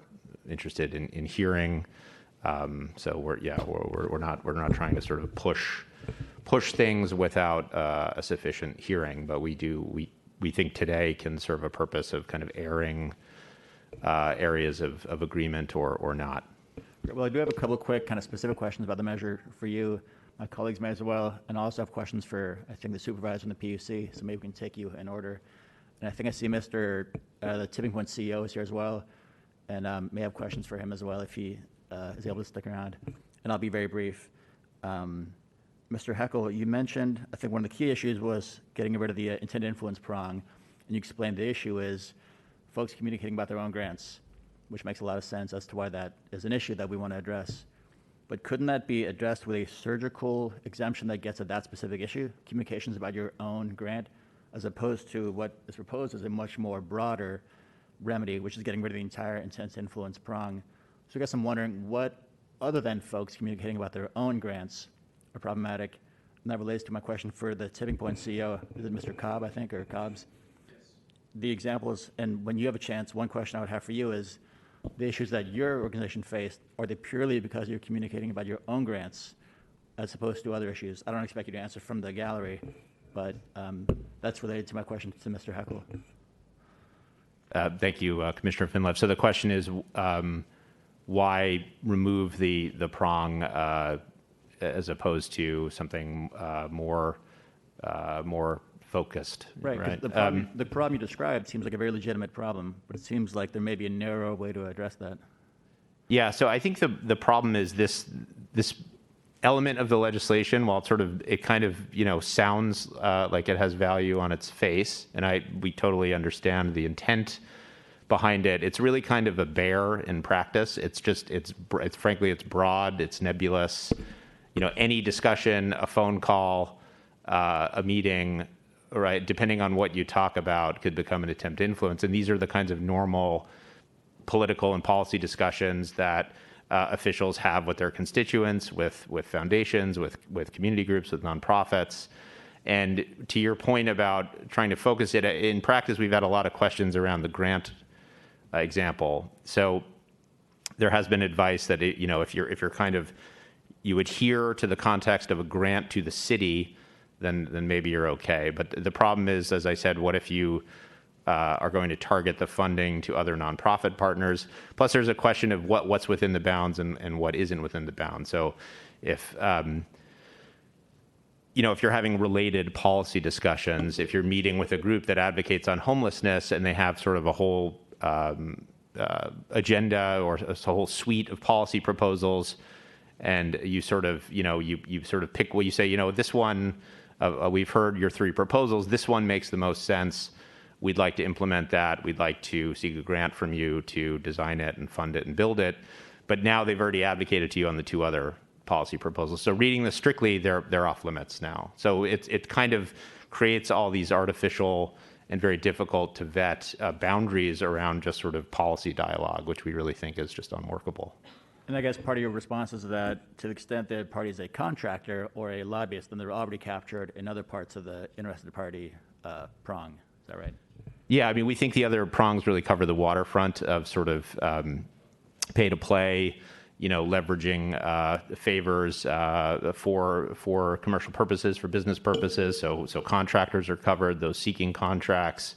interested in hearing. So we're not trying to sort of push things without a sufficient hearing, but we we think today can serve a purpose of kind of airing areas of agreement or not. Well, I do have a couple of quick kind of specific questions about the measure for you. My colleagues may as well, and I also have questions for, I think, the supervisor and the PUC, so maybe we can take you in order. And I think I see the Tipping Point CEO is here as well, and may have questions for him as well if he is able to stick around. And I'll be very brief. Mr. Heckel, you mentioned, I think one of the key issues was getting rid of the intended influence prong, and you explained the issue is folks communicating about their own grants, which makes a lot of sense as to why that is an issue that we want to address. But couldn't that be addressed with a surgical exemption that gets at that specific issue, communications about your own grant, as opposed to what is proposed as a much more broader remedy, which is getting rid of the entire intent to influence prong? So I guess I'm wondering what, other than folks communicating about their own grants, are problematic? And that relates to my question for the Tipping Point CEO. Is it Mr. Cobb, I think, or Cobbs? Yes. The examples, and when you have a chance, one question I would have for you is, the issues that your organization faced, are they purely because you're communicating about your own grants as opposed to other issues? I don't expect you to answer from the gallery, but that's related to my question to Mr. Heckel. Thank you, Commissioner Finlev. So the question is, why remove the prong as opposed to something more focused? Right. The problem you described seems like a very legitimate problem, but it seems like there may be a narrow way to address that. Yeah. So I think the problem is this element of the legislation, while it kind of sounds like it has value on its face, and we totally understand the intent behind it. It's really kind of a bear in practice. It's frankly broad. It's nebulous. Any discussion, a phone call, a meeting, right, depending on what you talk about, could become an attempt to influence. And these are the kinds of normal political and policy discussions that officials have with their constituents, with foundations, with community groups, with nonprofits. And to your point about trying to focus it, in practice, we've had a lot of questions around the grant example. So there has been advice that if you're kind of, you adhere to the context of a grant to the city, then maybe you're okay. But the problem is, as I said, what if you are going to target the funding to other nonprofit partners? Plus, there's a question of what's within the bounds and what isn't within the bounds. So if you're having related policy discussions, if you're meeting with a group that advocates on homelessness and they have sort of a whole agenda or a whole suite of policy proposals, and you sort of, you sort of pick what you say, this one, we've heard your three proposals. This one makes the most sense. We'd like to implement that. We'd like to seek a grant from you to design it and fund it and build it. But now they've already advocated to you on the two other policy proposals. So reading this strictly, they're off limits now. So it kind of creates all these artificial and very difficult to vet boundaries around just sort of policy dialogue, which we really think is just unworkable. And I guess part of your response is that to the extent that a party is a contractor or a lobbyist, then they're already captured in other parts of the interested party prong. Is that right? Yeah, I mean, we think the other prongs really cover the waterfront of sort of pay to play, leveraging favors for commercial purposes, for business purposes. So contractors are covered, those seeking contracts,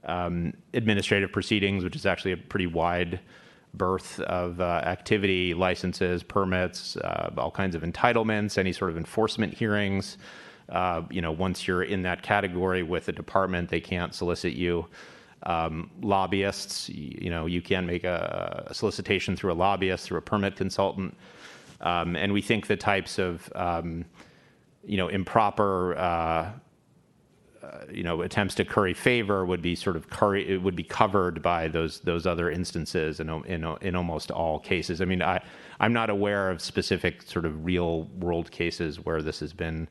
administrative proceedings, which is actually a pretty wide berth of activity, licenses, permits, all kinds of entitlements, any sort of enforcement hearings. Once you're in that category with a department, they can't solicit you. Lobbyists, you can make a solicitation through a lobbyist, through a permit consultant. And we think the types of, improper, attempts to curry favor would be covered by those other instances in almost all cases. I mean, I'm not aware of specific sort of real world cases where this has been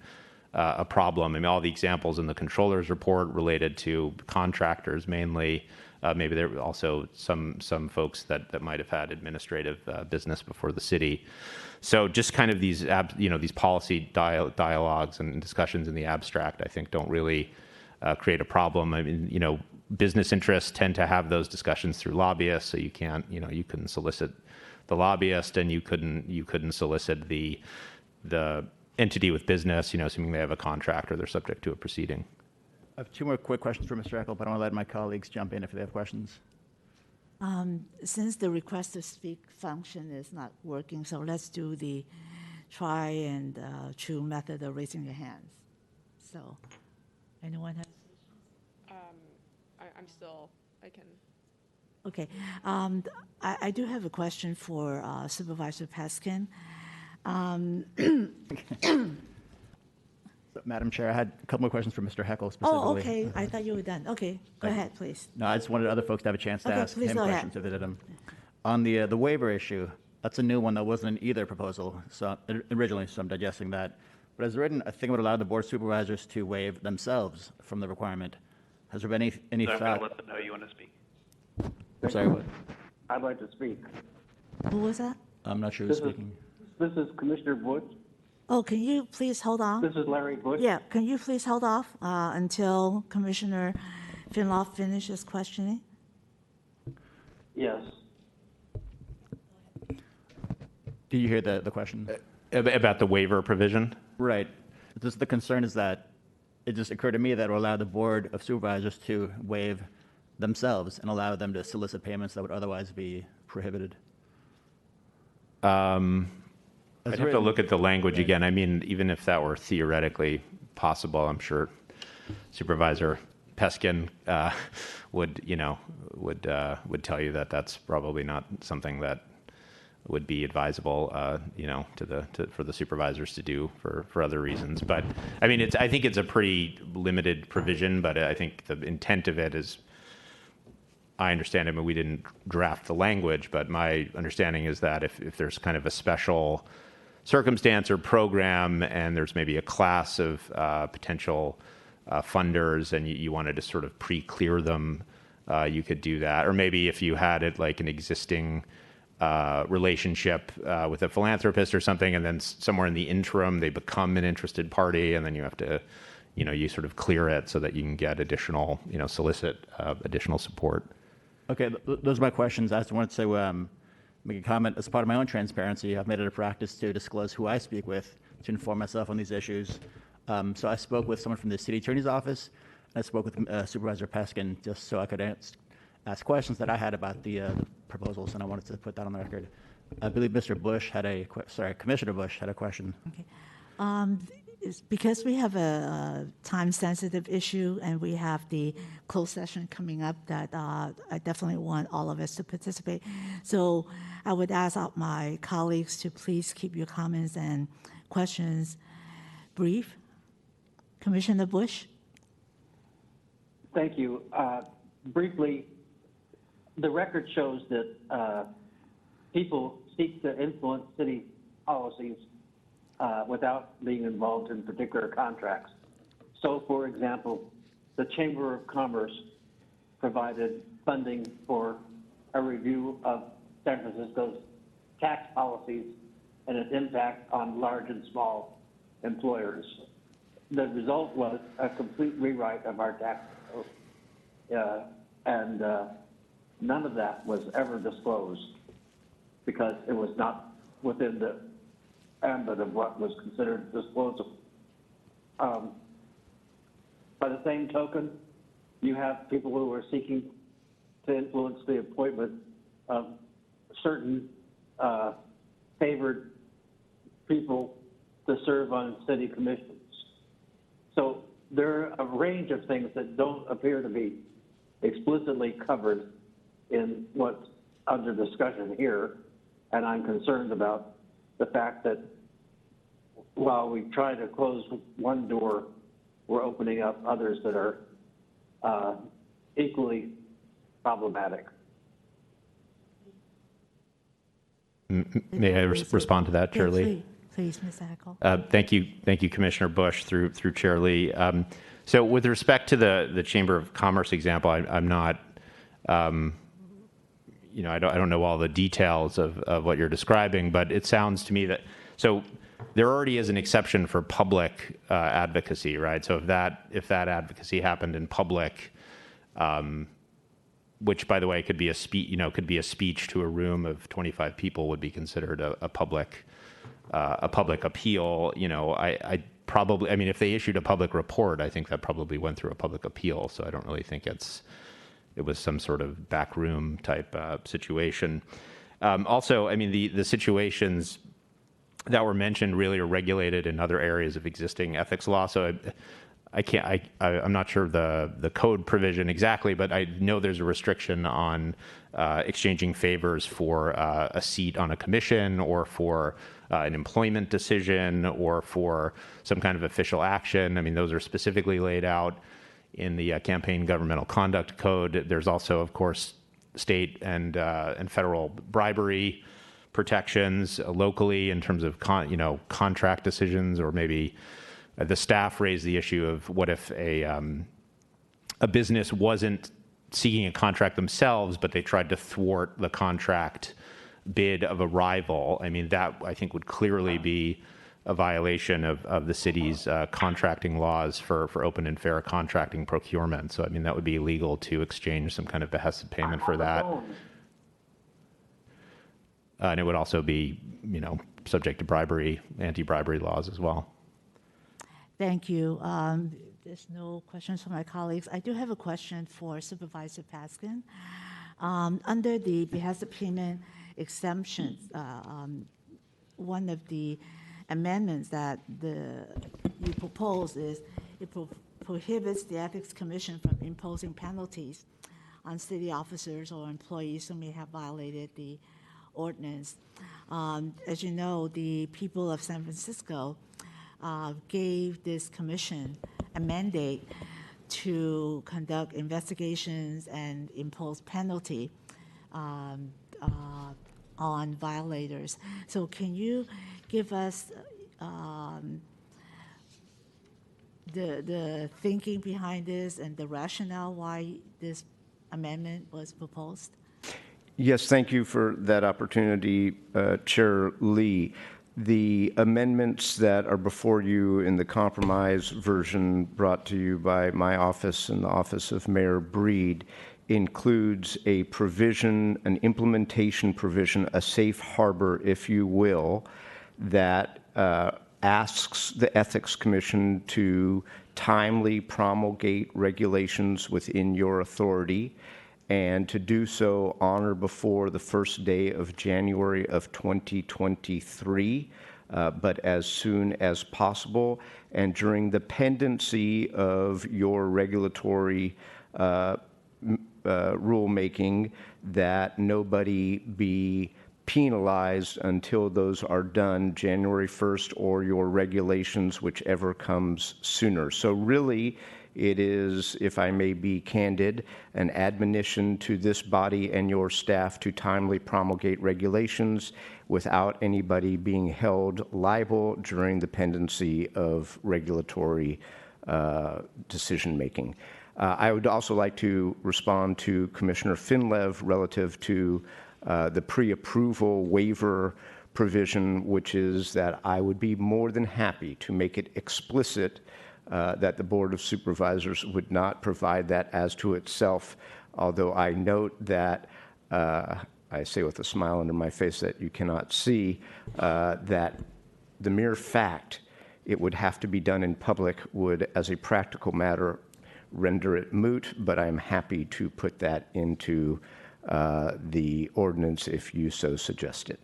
a problem. I mean, all the examples in the controller's report related to contractors mainly. Maybe there were also some folks that might have had administrative business before the city. So just kind of these policy dialogues and discussions in the abstract, I think, don't really create a problem. I mean, business interests tend to have those discussions through lobbyists, so you can't, you couldn't solicit the lobbyist, and you couldn't solicit the entity with business, assuming they have a contract or they're subject to a proceeding. I have two more quick questions for Mr. Eckel, but I want to let my colleagues jump in if they have questions. Since the request to speak function is not working, so let's do the try and true method of raising your hands. So, anyone has? I can. Okay. I do have a question for Supervisor Peskin. So, Madam Chair, I had a couple more questions for Mr. Heckel specifically. Oh, okay. I thought you were done. Okay. Go ahead, please. No, I just wanted other folks to have a chance to Okay, ask please him go ahead. questions if they did them. On the waiver issue, that's a new one that wasn't in either proposal so originally, so I'm digesting that. But as written, I think it would allow the Board of Supervisors to waive themselves from the requirement. Has there been any So I'm thought? going to let them know you want to speak. I'm sorry, what? I'd like to speak. Who was that? I'm not sure who's This is- speaking. This is Commissioner Bush. Oh, can you please hold on? This is Larry Bush. Yeah, can you please hold off until Commissioner Finloff finishes questioning? Yes. Did you hear the question? About the waiver provision? Right. Just the concern is that it just occurred to me that it will allow the Board of Supervisors to waive themselves and allow them to solicit payments that would otherwise be prohibited. I'd have to look at the language again. I mean, even if that were theoretically possible, I'm sure Supervisor Peskin would tell you that that's probably not something that would be advisable, for the supervisors to do for other reasons. But I mean, I think it's a pretty limited provision, but I think the intent of it is, I understand it, but we didn't draft the language, but my understanding is that if there's kind of a special circumstance or program and there's maybe a class of potential funders and you wanted to sort of pre-clear them, you could do that. Or maybe if you had it like an existing relationship with a philanthropist or something, and then somewhere in the interim they become an interested party, and then you have to, you sort of clear it so that you can get additional, solicit additional support. Okay, those are my questions. I just wanted to make a comment. As part of my own transparency, I've made it a practice to disclose who I speak with to inform myself on these issues. So I spoke with someone from the City Attorney's Office, and I spoke with Supervisor Peskin just so I could ask questions that I had about the proposals, and I wanted to put that on the record. I believe Mr. Bush had Commissioner Bush had a question. Okay. It's because we have a time-sensitive issue and we have the closed session coming up that I definitely want all of us to participate. So I would ask my colleagues to please keep your comments and questions brief. Commissioner Bush? Thank you. Briefly, the record shows that people seek to influence city policies without being involved in particular contracts. So, for example, the Chamber of Commerce provided funding for a review of San Francisco's tax policies and its impact on large and small employers. The result was a complete rewrite of our tax code, and none of that was ever disclosed because it was not within the ambit of what was considered disclosable. By the same token, you have people who are seeking to influence the appointment of certain favored people to serve on city commissions. So there are a range of things that don't appear to be explicitly covered in what's under discussion here, and I'm concerned about the fact that while we try to close one door, we're opening up others that are equally problematic. May I respond to that, Chair Lee? Please, Ms. Hackel. Thank you, Commissioner Bush, through Chair Lee. So with respect to the Chamber of Commerce example, I'm not, I don't know all the details of what you're describing, but it sounds to me that, so there already is an exception for public advocacy, right? So if that advocacy happened in public, which, by the way, could be a speech to a room of 25 people, would be considered a public appeal. I probably, I mean, if they issued a public report, I think that probably went through a public appeal. So I don't really think it was some sort of backroom type situation. Also, I mean, the situations that were mentioned really are regulated in other areas of existing ethics law. So I'm not sure the code provision exactly, but I know there's a restriction on exchanging favors for a seat on a commission or for an employment decision or for some kind of official action. I mean, those are specifically laid out in the Campaign Governmental Conduct Code. There's also, of course, state and federal bribery protections locally in terms of contract decisions, or maybe the staff raised the issue of what if a business wasn't seeking a contract themselves, but they tried to thwart the contract bid of a rival. I mean, that I think would clearly be a violation of the city's contracting laws for open and fair contracting procurement. So, I mean, that would be illegal to exchange some kind of behested payment for that. And it would also be, subject to bribery, anti-bribery laws as well. Thank you. There's no questions from my colleagues. I do have a question for Supervisor Paskin. Under the behested payment exemptions, one of the amendments that you propose is it prohibits the Ethics Commission from imposing penalties on city officers or employees who may have violated the ordinance. As you know, the people of San Francisco gave this commission a mandate to conduct investigations and impose penalty on violators. So can you give us the thinking behind this and the rationale why this amendment was proposed? Yes, thank you for that opportunity, Chair Lee. The amendments that are before you in the compromise version brought to you by my office and the office of Mayor Breed includes a provision, an implementation provision, a safe harbor, if you will, that asks the Ethics Commission to timely promulgate regulations within your authority, and to do so on or before the first day of January of 2023, but as soon as possible. And during the pendency of your regulatory rulemaking, that nobody be penalized until those are done January 1st, or your regulations, whichever comes sooner. So really, it is, if I may be candid, an admonition to this body and your staff to timely promulgate regulations without anybody being held liable during the pendency of regulatory decision-making. I would also like to respond to Commissioner Finlev relative to the pre-approval waiver provision, which is that I would be more than happy to make it explicit that the Board of Supervisors would not provide that as to itself, although I note that, I say with a smile under my face that you cannot see, that the mere fact it would have to be done in public would, as a practical matter, render it moot, but I'm happy to put that into the ordinance if you so suggest it.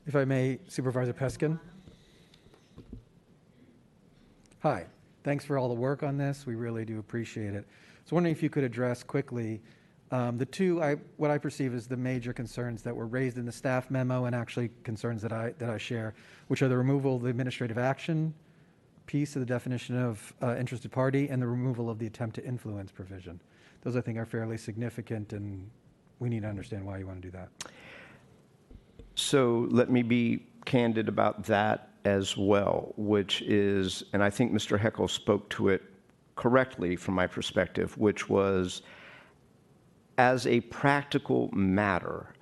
If I may, Supervisor Peskin. Hi, thanks for all the work on this. We really do appreciate it. So wondering if you could address quickly what I perceive as the major concerns that were raised in the staff memo, and actually concerns that I share, which are the removal of the administrative action piece of the definition of interested party and the removal of the attempt to influence provision. Those, I think, are fairly significant, and we need to understand why you want to do that. So let me be candid about that as well, which is, and I think Mr. Heckel spoke to it correctly from my perspective, which was, as a practical matter,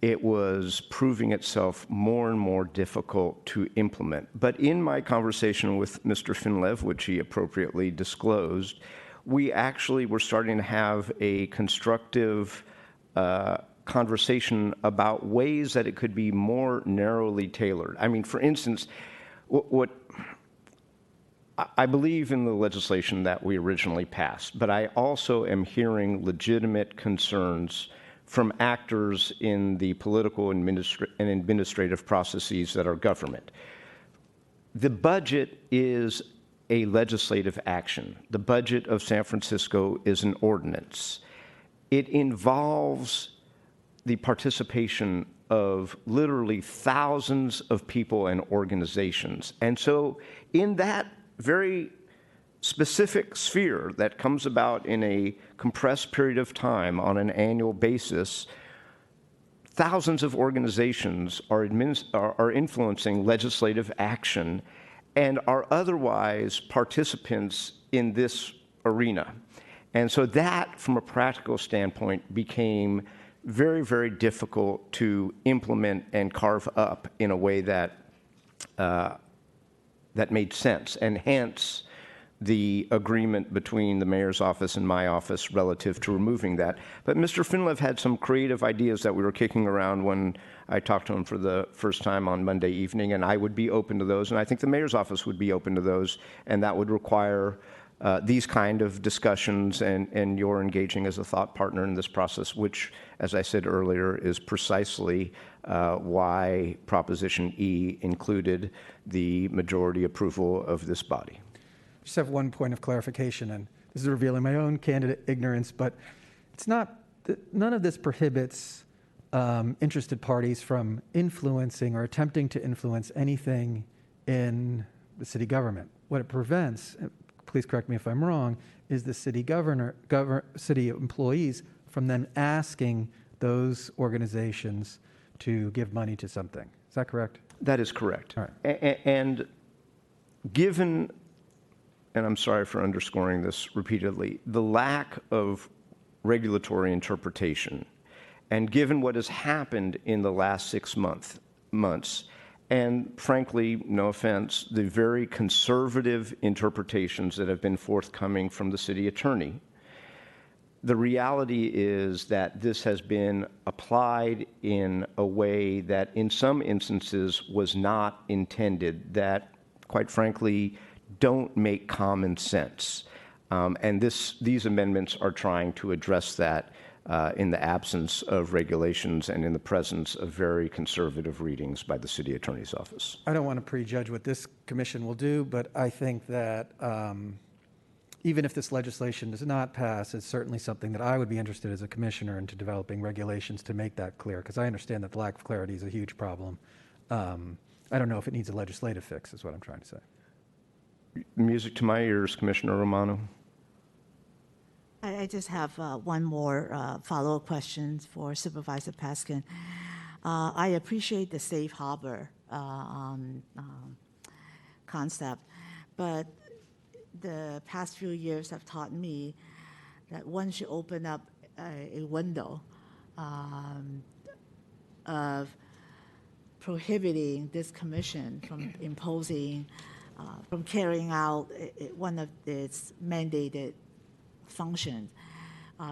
it was proving itself more and more difficult to implement. But in my conversation with Mr. Finlev, which he appropriately disclosed, we actually were starting to have a constructive conversation about ways that it could be more narrowly tailored. I mean, for instance, what I believe in the legislation that we originally passed, but I also am hearing legitimate concerns from actors in the political and administrative processes that are government. The budget is a legislative action. The budget of San Francisco is an ordinance. It involves the participation of literally thousands of people and organizations. And so in that very specific sphere that comes about in a compressed period of time on an annual basis, thousands of organizations are influencing legislative action and are otherwise participants in this arena. And so that, from a practical standpoint, became very, very difficult to implement and carve up in a way that that made sense, and hence the agreement between the mayor's office and my office relative to removing that. But Mr. Finlev had some creative ideas that we were kicking around when I talked to him for the first time on Monday evening, and I would be open to those, and I think the mayor's office would be open to those, and that would require these kind of discussions and your engaging as a thought partner in this process, which, as I said earlier, is precisely why Proposition E included the majority approval of this body. Just have one point of clarification, and this is revealing my own candid ignorance, but it's not, none of this prohibits interested parties from influencing or attempting to influence anything in the city government. What it prevents, please correct me if I'm wrong, is the city city employees from then asking those organizations to give money to something. Is that correct? That is correct. All right. And given, and I'm sorry for underscoring this repeatedly, the lack of regulatory interpretation, and given what has happened in the last 6 months, and frankly, no offense, the very conservative interpretations that have been forthcoming from the city attorney, the reality is that this has been applied in a way that in some instances was not intended, that quite frankly don't make common sense. And these amendments are trying to address that in the absence of regulations and in the presence of very conservative readings by the city attorney's office. I don't want to prejudge what this commission will do, but I think that even if this legislation does not pass, it's certainly something that I would be interested as a commissioner into developing regulations to make that clear, because I understand that the lack of clarity is a huge problem. I don't know if it needs a legislative fix, is what I'm trying to say. Music to my ears, Commissioner Romano. I just have one more follow-up question for Supervisor Peskin. I appreciate the safe harbor concept, but the past few years have taught me that once you open up a window of prohibiting this commission from imposing, from carrying out one of its mandated functions,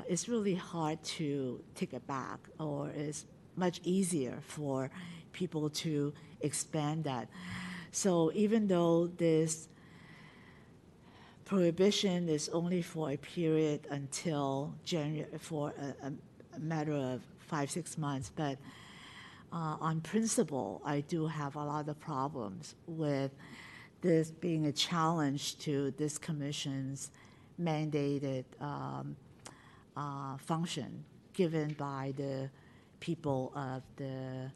it's really hard to take it back, or it's much easier for people to expand that. So even though this prohibition is only for a period until January, for a matter of 5-6 months, but on principle, I do have a lot of problems with this being a challenge to this commission's mandated function given by the people of the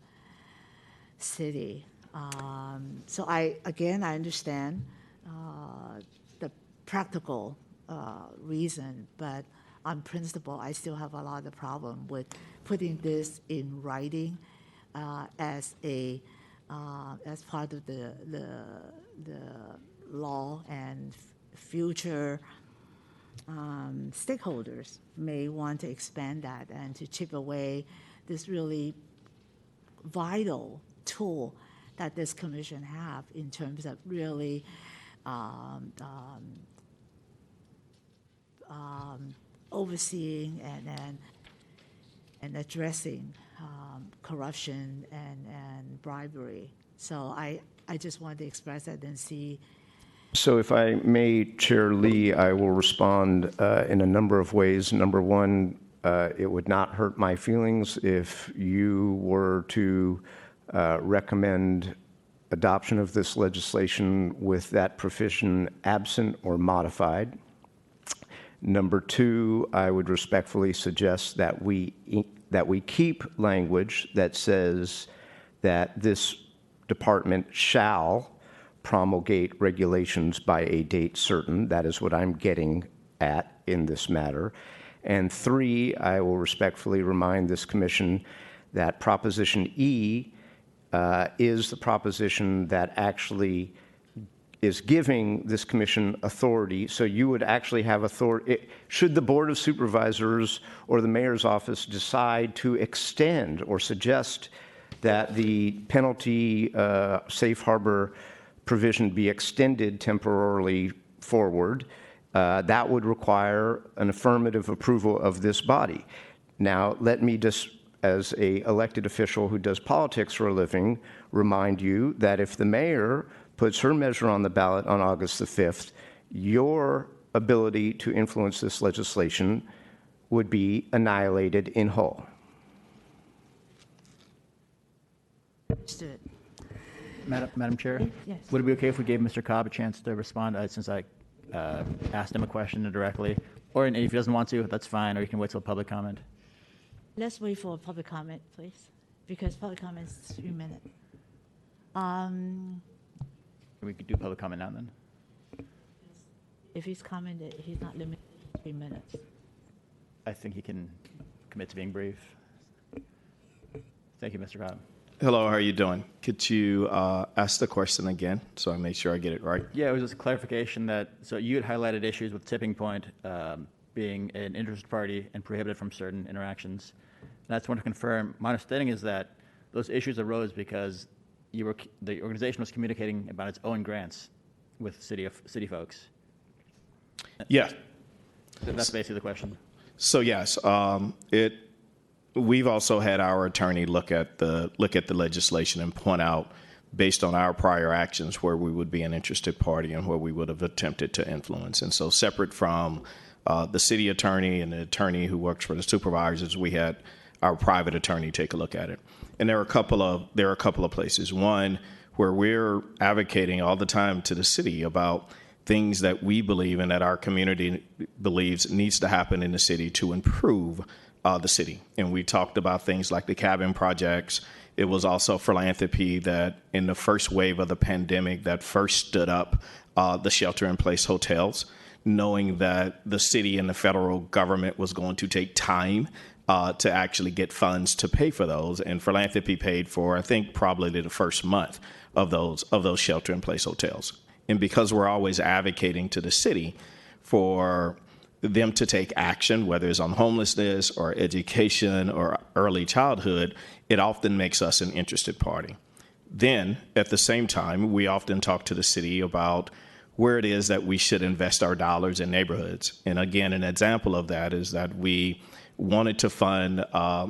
city. So I understand the practical reason, but on principle, I still have a lot of problem with putting this in writing as part of the law, and future stakeholders may want to expand that and to chip away this really vital tool that this commission have in terms of really overseeing and and addressing corruption and bribery. So I just wanted to express that and see. So if I may, Chair Lee, I will respond in a number of ways. Number one, it would not hurt my feelings if you were to recommend adoption of this legislation with that provision absent or modified. Number two, I would respectfully suggest that we keep language that says that this department shall promulgate regulations by a date certain. That is what I'm getting at in this matter. And three, I will respectfully remind this commission that Proposition E is the proposition that actually is giving this commission authority. So you would actually have authority, should the Board of Supervisors or the mayor's office decide to extend or suggest that the penalty safe harbor provision be extended temporarily forward, that would require an affirmative approval of this body. Now, let me just, as an elected official who does politics for a living, remind you that if the mayor puts her measure on the ballot on August the 5th, your ability to influence this legislation would be annihilated in whole. Understood. Madam Chair? Yes. Would it be okay if we gave Mr. Cobb a chance to respond since I asked him a question directly? Or if he doesn't want to, that's fine, or you can wait till public comment. Let's wait for public comment, please, because public comment is 3 minutes. We could do public comment now then. If he's commented, he's not limited to 3 minutes. I think he can commit to being brief. Thank you, Mr. Cobb. Hello, how are you doing? Could you ask the question again so I make sure I get it right? Yeah, it was just a clarification that, so you had highlighted issues with tipping point being an interested party and prohibited from certain interactions. And I just want to confirm, my understanding is that those issues arose because the organization was communicating about its own grants with city folks. Yeah. That's basically the question. So yes, we've also had our attorney look at the legislation and point out, based on our prior actions, where we would be an interested party and where we would have attempted to influence. And so, separate from the city attorney and the attorney who works for the supervisors, we had our private attorney take a look at it. And there are a couple of places. One, where we're advocating all the time to the city about things that we believe and that our community believes needs to happen in the city to improve the city. And we talked about things like the cabin projects. It was also philanthropy that in the first wave of the pandemic that first stood up the shelter-in-place hotels, knowing that the city and the federal government was going to take time to actually get funds to pay for those. And philanthropy paid for, I think, probably the first month of those shelter-in-place hotels. And because we're always advocating to the city for them to take action, whether it's on homelessness or education or early childhood, it often makes us an interested party. Then, at the same time, we often talk to the city about where it is that we should invest our dollars in neighborhoods. And again, an example of that is that we wanted to fund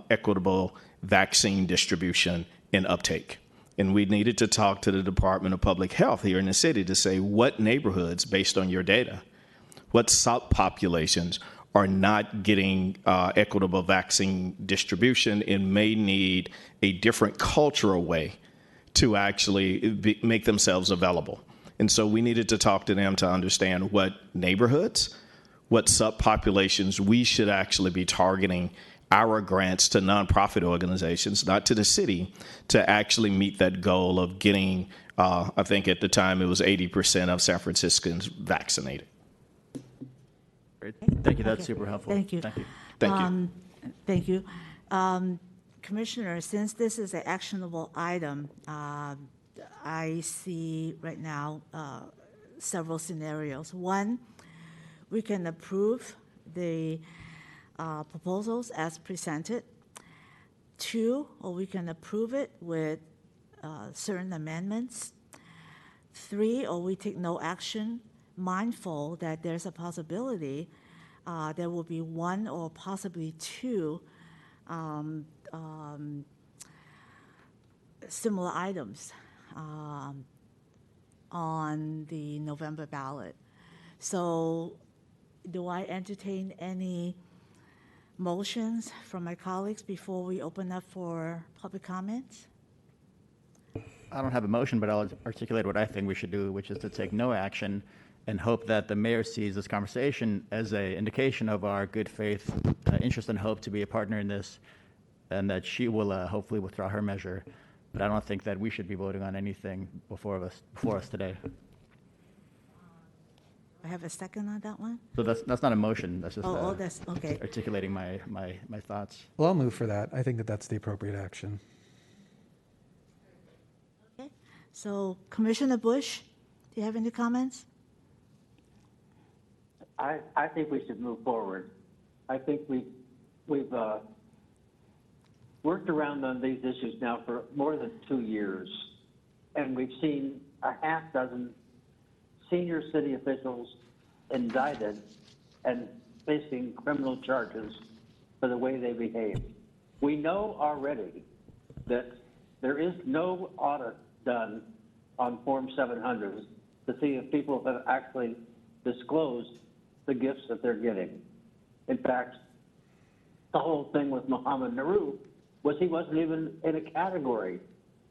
equitable vaccine distribution and uptake. And we needed to talk to the Department of Public Health here in the city to say what neighborhoods, based on your data, what subpopulations are not getting equitable vaccine distribution and may need a different cultural way to actually make themselves available. And so we needed to talk to them to understand what neighborhoods, what subpopulations we should actually be targeting our grants to nonprofit organizations, not to the city, to actually meet that goal of getting, I think at the time it was 80% of San Franciscans vaccinated. Great. Thank you. That's super helpful. Thank you. Thank you. Thank you. Commissioner, since this is an actionable item, I see right now several scenarios. One, we can approve the proposals as presented. Two, or we can approve it with certain amendments. Three, or we take no action, mindful that there's a possibility there will be one or possibly two similar items on the November ballot. So do I entertain any motions from my colleagues before we open up for public comments? I don't have a motion, but I'll articulate what I think we should do, which is to take no action and hope that the mayor sees this conversation as an indication of our good faith interest and hope to be a partner in this, and that she will hopefully withdraw her measure. But I don't think that we should be voting on anything before us today. I have a second on that one? So that's not a motion. That's just That's okay. articulating my thoughts. Well, I'll move for that. I think that that's the appropriate action. Okay. So Commissioner Bush, do you have any comments? I think we should move forward. I think we've worked around on these issues now for more than 2 years, and we've seen a half dozen senior city officials indicted and facing criminal charges for the way they behaved. We know already that there is no audit done on Form 700s to see if people have actually disclosed the gifts that they're getting. In fact, the whole thing with Mohammed Naru was he wasn't even in a category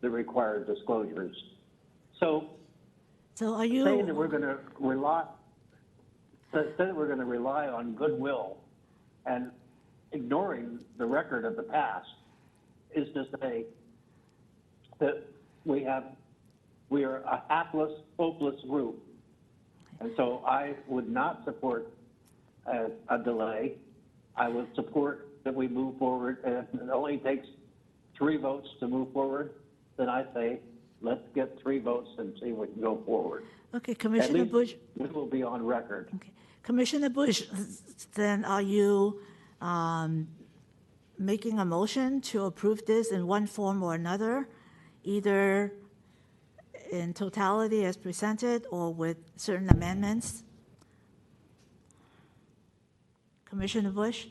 that required disclosures. So are you saying that we're going to rely on goodwill and ignoring the record of the past is to say that we are a hapless, hopeless group. And so I would not support a delay. I would support that we move forward. And if it only takes 3 votes to move forward, then I say, let's get 3 votes and see if we can go forward. Okay, Commissioner Bush. We will be on record. Okay, Commissioner Bush, then are you making a motion to approve this in one form or another, either in totality as presented or with certain amendments? Commissioner Bush?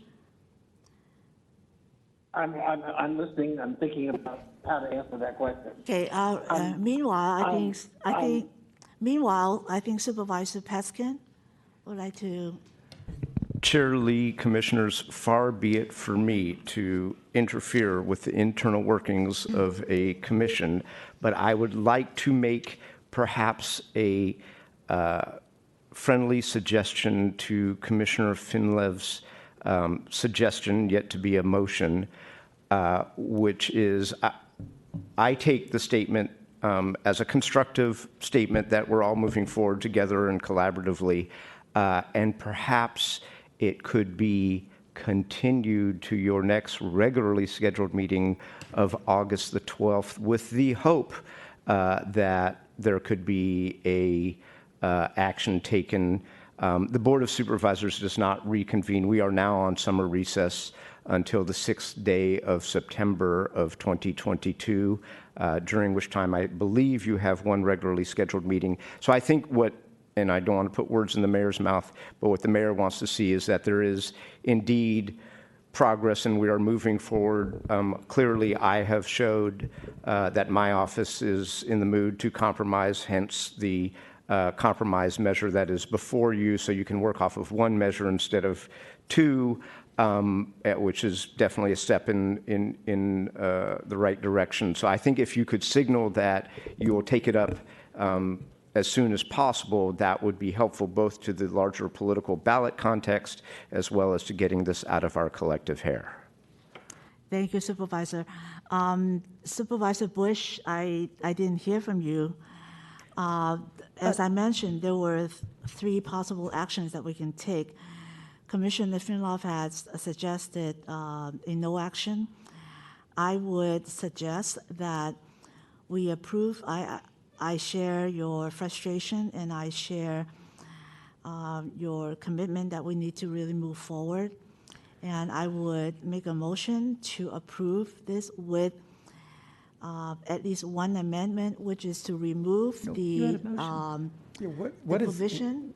I'm listening. I'm thinking about how to answer that question. Okay. Meanwhile, I think Supervisor Peskin would like to. Chair Lee, Commissioners, far be it for me to interfere with the internal workings of a commission, but I would like to make perhaps a friendly suggestion to Commissioner Finlev's suggestion, yet to be a motion, which is I take the statement as a constructive statement that we're all moving forward together and collaboratively, and perhaps it could be continued to your next regularly scheduled meeting of August the 12th with the hope that there could be a action taken. The Board of Supervisors does not reconvene. We are now on summer recess until the 6th day of September of 2022, during which time I believe you have one regularly scheduled meeting. So I think and I don't want to put words in the mayor's mouth, but what the mayor wants to see is that there is indeed progress and we are moving forward. Clearly, I have showed that my office is in the mood to compromise, hence the compromise measure that is before you, so you can work off of one measure instead of 2, which is definitely a step in the right direction. So I think if you could signal that you will take it up as soon as possible, that would be helpful both to the larger political ballot context as well as to getting this out of our collective hair. Thank you, Supervisor. Supervisor Bush, I didn't hear from you. As I mentioned, there were 3 possible actions that we can take. Commissioner Finlov has suggested a no action. I would suggest that we approve. I share your frustration and I share your commitment that we need to really move forward. And I would make a motion to approve this with at least one amendment, which is to remove the What is? provision.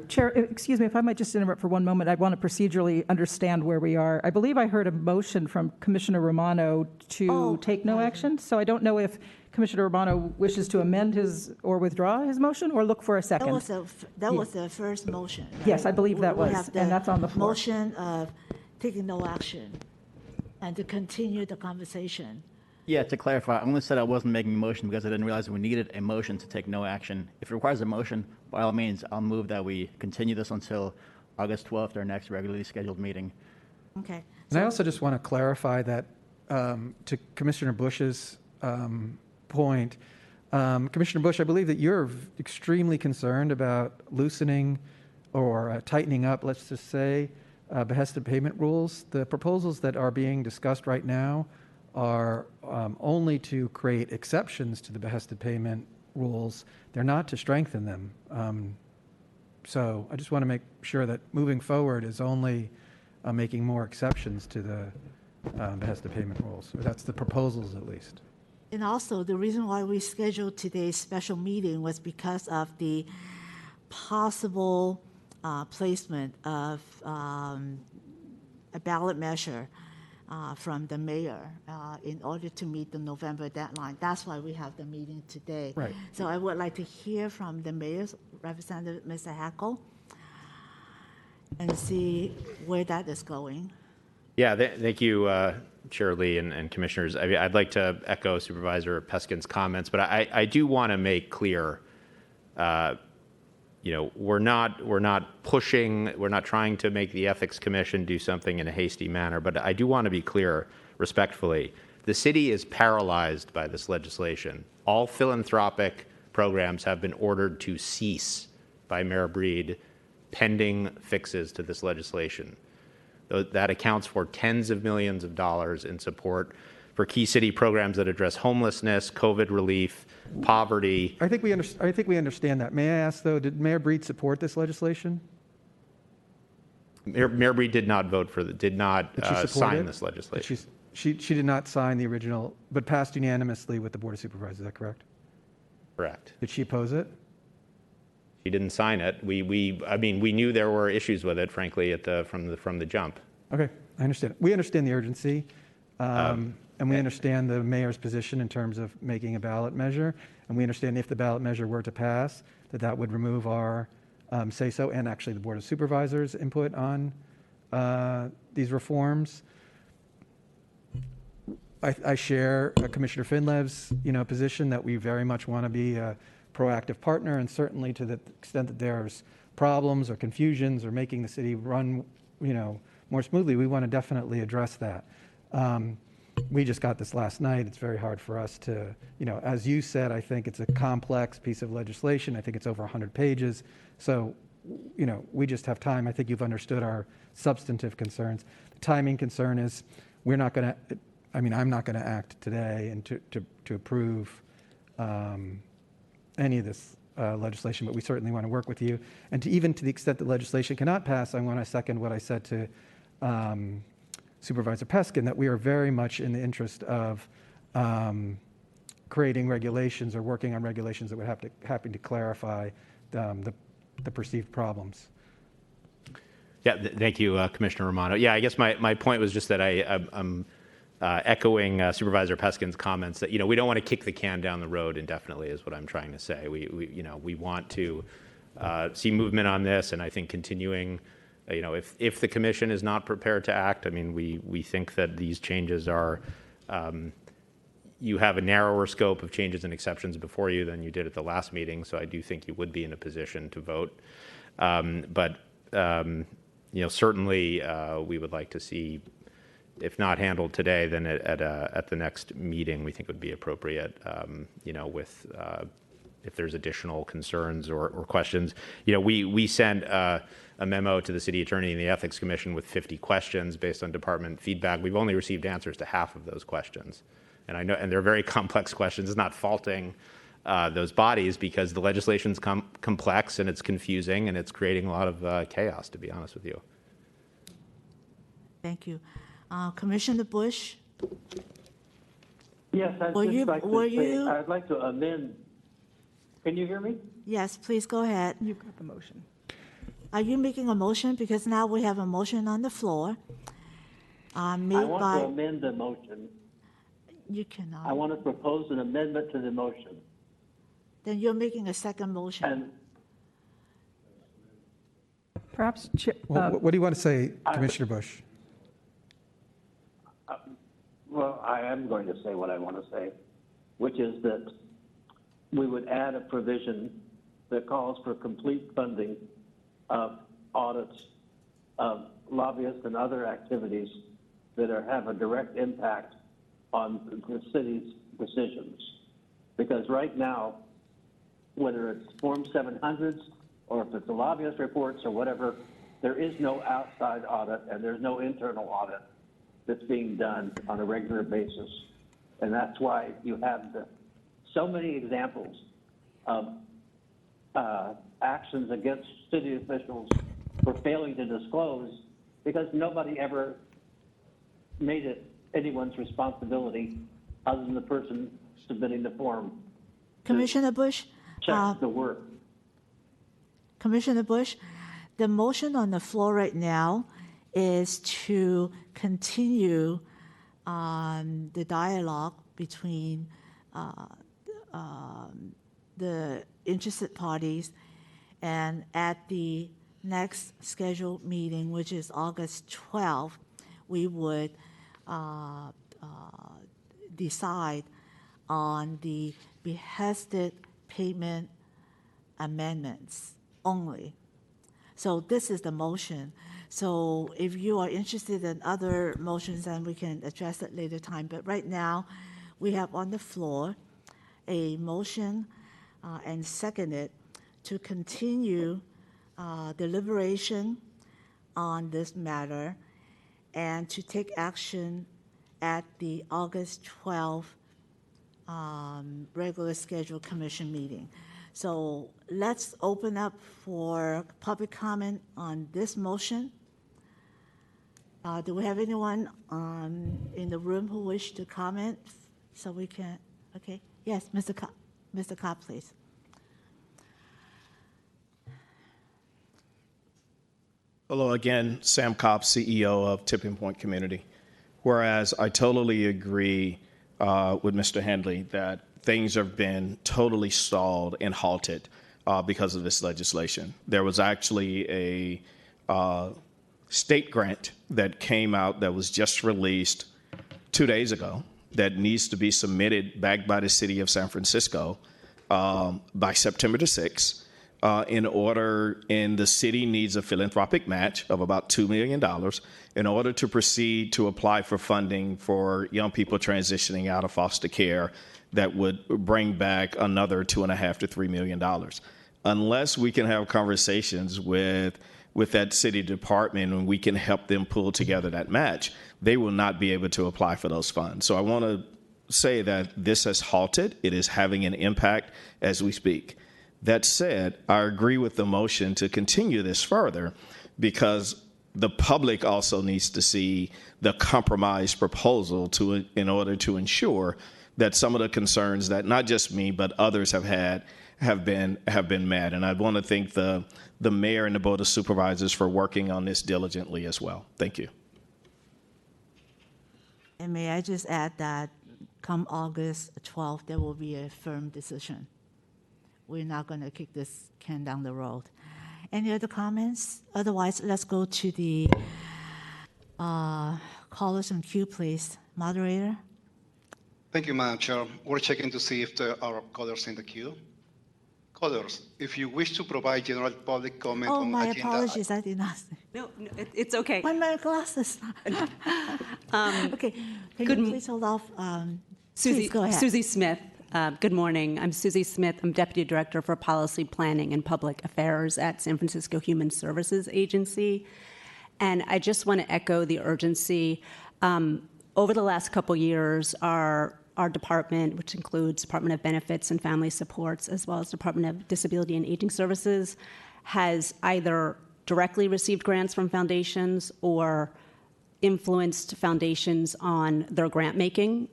Chair, excuse me, if I might just interrupt for one moment. I want to procedurally understand where we are. I believe I heard a motion from Commissioner Romano to take no action. So I don't know if Commissioner Romano wishes to amend his or withdraw his motion or look for a second. That was the first motion. Right? Yes, I believe that We was, have and that's on the floor. Motion of taking no action and to continue the conversation. Yeah, to clarify, I only said I wasn't making a motion because I didn't realize we needed a motion to take no action. If it requires a motion, by all means, I'll move that we continue this until August 12th, our next regularly scheduled meeting. Okay. And I also just want to clarify that to Commissioner Bush's point, Commissioner Bush, I believe that you're extremely concerned about loosening or tightening up, let's just say, behested payment rules. The proposals that are being discussed right now are only to create exceptions to the behested payment rules. They're not to strengthen them. So I just want to make sure that moving forward is only making more exceptions to the behested payment rules. Or that's the proposals, at least. And also, the reason why we scheduled today's special meeting was because of the possible placement of a ballot measure from the mayor in order to meet the November deadline. That's why we have the meeting today. Right. So I would like to hear from the mayor's representative, Mr. Hackle, and see where that is going. Yeah, thank you, Chair Lee and Commissioners. I'd like to echo Supervisor Peskin's comments, but I do want to make clear, we're not pushing, we're not trying to make the Ethics Commission do something in a hasty manner, but I do want to be clear, respectfully, the city is paralyzed by this legislation. All philanthropic programs have been ordered to cease by Mayor Breed pending fixes to this legislation. That accounts for tens of millions of dollars in support for key city programs that address homelessness, COVID relief, poverty. I think we understand that. May I ask, though, did Mayor Breed support this legislation? Mayor Breed did not vote for did not sign it? this legislation. She did not sign the original, but passed unanimously with the Board of Supervisors. Is that correct? Correct. Did she oppose it? She didn't sign it. We knew there were issues with it, frankly, from the jump. Okay, I understand. We understand the urgency, and we understand the mayor's position in terms of making a ballot measure, and we understand if the ballot measure were to pass, that would remove our say-so and actually the Board of Supervisors' input on these reforms. I share Commissioner Finlev's position that we very much want to be a proactive partner, and certainly to the extent that there's problems or confusions or making the city run more smoothly, we want to definitely address that. We just got this last night. It's very hard for us to, as you said, I think it's a complex piece of legislation. I think it's over 100 pages. So, we just have time. I think you've understood our substantive concerns. The timing concern is I'm not going to act today and to approve any of this legislation, but we certainly want to work with you. And even to the extent that legislation cannot pass, I want to second what I said to Supervisor Peskin, that we are very much in the interest of creating regulations or working on regulations that would happy to clarify the perceived problems. Yeah, thank you, Commissioner Romano. Yeah, I guess my point was just that I'm echoing Supervisor Peskin's comments that we don't want to kick the can down the road indefinitely, is what I'm trying to say. We want to see movement on this, and I think continuing. If the commission is not prepared to act, we think that these changes are. You have a narrower scope of changes and exceptions before you than you did at the last meeting, so I do think you would be in a position to vote. But certainly we would like to see, if not handled today, then at the next meeting, we think would be appropriate. With if there's additional concerns or questions. We sent a memo to the city attorney and the Ethics Commission with 50 questions based on department feedback. We've only received answers to half of those questions. And they're very complex questions. It's not faulting those bodies, because the legislation's complex and it's confusing and it's creating a lot of chaos, to be honest with you. Thank you. Commissioner Bush? Yes, I'd like to amend. Can you hear me? Yes, please go ahead. You've got the motion. Are you making a motion? Because now we have a motion on the floor. Made I want by, to amend the motion. you cannot. I want to propose an amendment to the motion. Then you're making a second motion. And Perhaps, What do you want to say, Commissioner Bush? well, I am going to say what I want to say, which is that we would add a provision that calls for complete funding of audits of lobbyists and other activities that have a direct impact on the city's decisions. Because right now, whether it's Form 700s or if it's the lobbyist reports or whatever, there is no outside audit and there's no internal audit that's being done on a regular basis. And that's why you have so many examples of actions against city officials for failing to disclose because nobody ever made it anyone's responsibility other than the person submitting the form. Commissioner Bush? Check the work. Commissioner Bush, the motion on the floor right now is to continue the dialogue between the interested parties, and at the next scheduled meeting, which is August 12th, we would decide on the behested payment amendments only. So this is the motion. So if you are interested in other motions, then we can address it later time. But right now, we have on the floor a motion and seconded to continue deliberation on this matter and to take action at the August 12th regular scheduled commission meeting. So let's open up for public comment on this motion. Do we have anyone in the room who wish to comment? So we can, okay. Yes, Mr. Cobb, please. Hello again, Sam Cobb, CEO of Tipping Point Community. Whereas I totally agree with Mr. Handley that things have been totally stalled and halted because of this legislation. There was actually a state grant that came out that was just released 2 days ago that needs to be submitted back by the city of San Francisco by September the 6th. And the city needs a philanthropic match of about $2 million in order to proceed to apply for funding for young people transitioning out of foster care that would bring back another $2.5 to $3 million. Unless we can have conversations with that city department and we can help them pull together that match, they will not be able to apply for those funds. So I want to say that this has halted. It is having an impact as we speak. That said, I agree with the motion to continue this further because the public also needs to see the compromise proposal in order to ensure that some of the concerns that not just me but others have had have been met. And I want to thank the mayor and the Board of Supervisors for working on this diligently as well. Thank you. And may I just add that come August 12th, there will be a firm decision. We're not going to kick this can down the road. Any other comments? Otherwise, let's go to the callers in queue, please. Moderator? Thank you, Madam Chair. We're checking to see if there are callers in the queue. Callers, if you wish to provide general public comment Oh, on my agenda... apologies, I did not. No, it's okay. Why my glasses? Okay, can you please hold off? Please go ahead. Susie Smith. Good morning. I'm Susie Smith. I'm Deputy Director for Policy Planning and Public Affairs at San Francisco Human Services Agency. And I just want to echo the urgency. Over the last couple years, our department, which includes Department of Benefits and Family Supports, as well as Department of Disability and Aging Services, has either directly received grants from foundations or influenced foundations on their grant making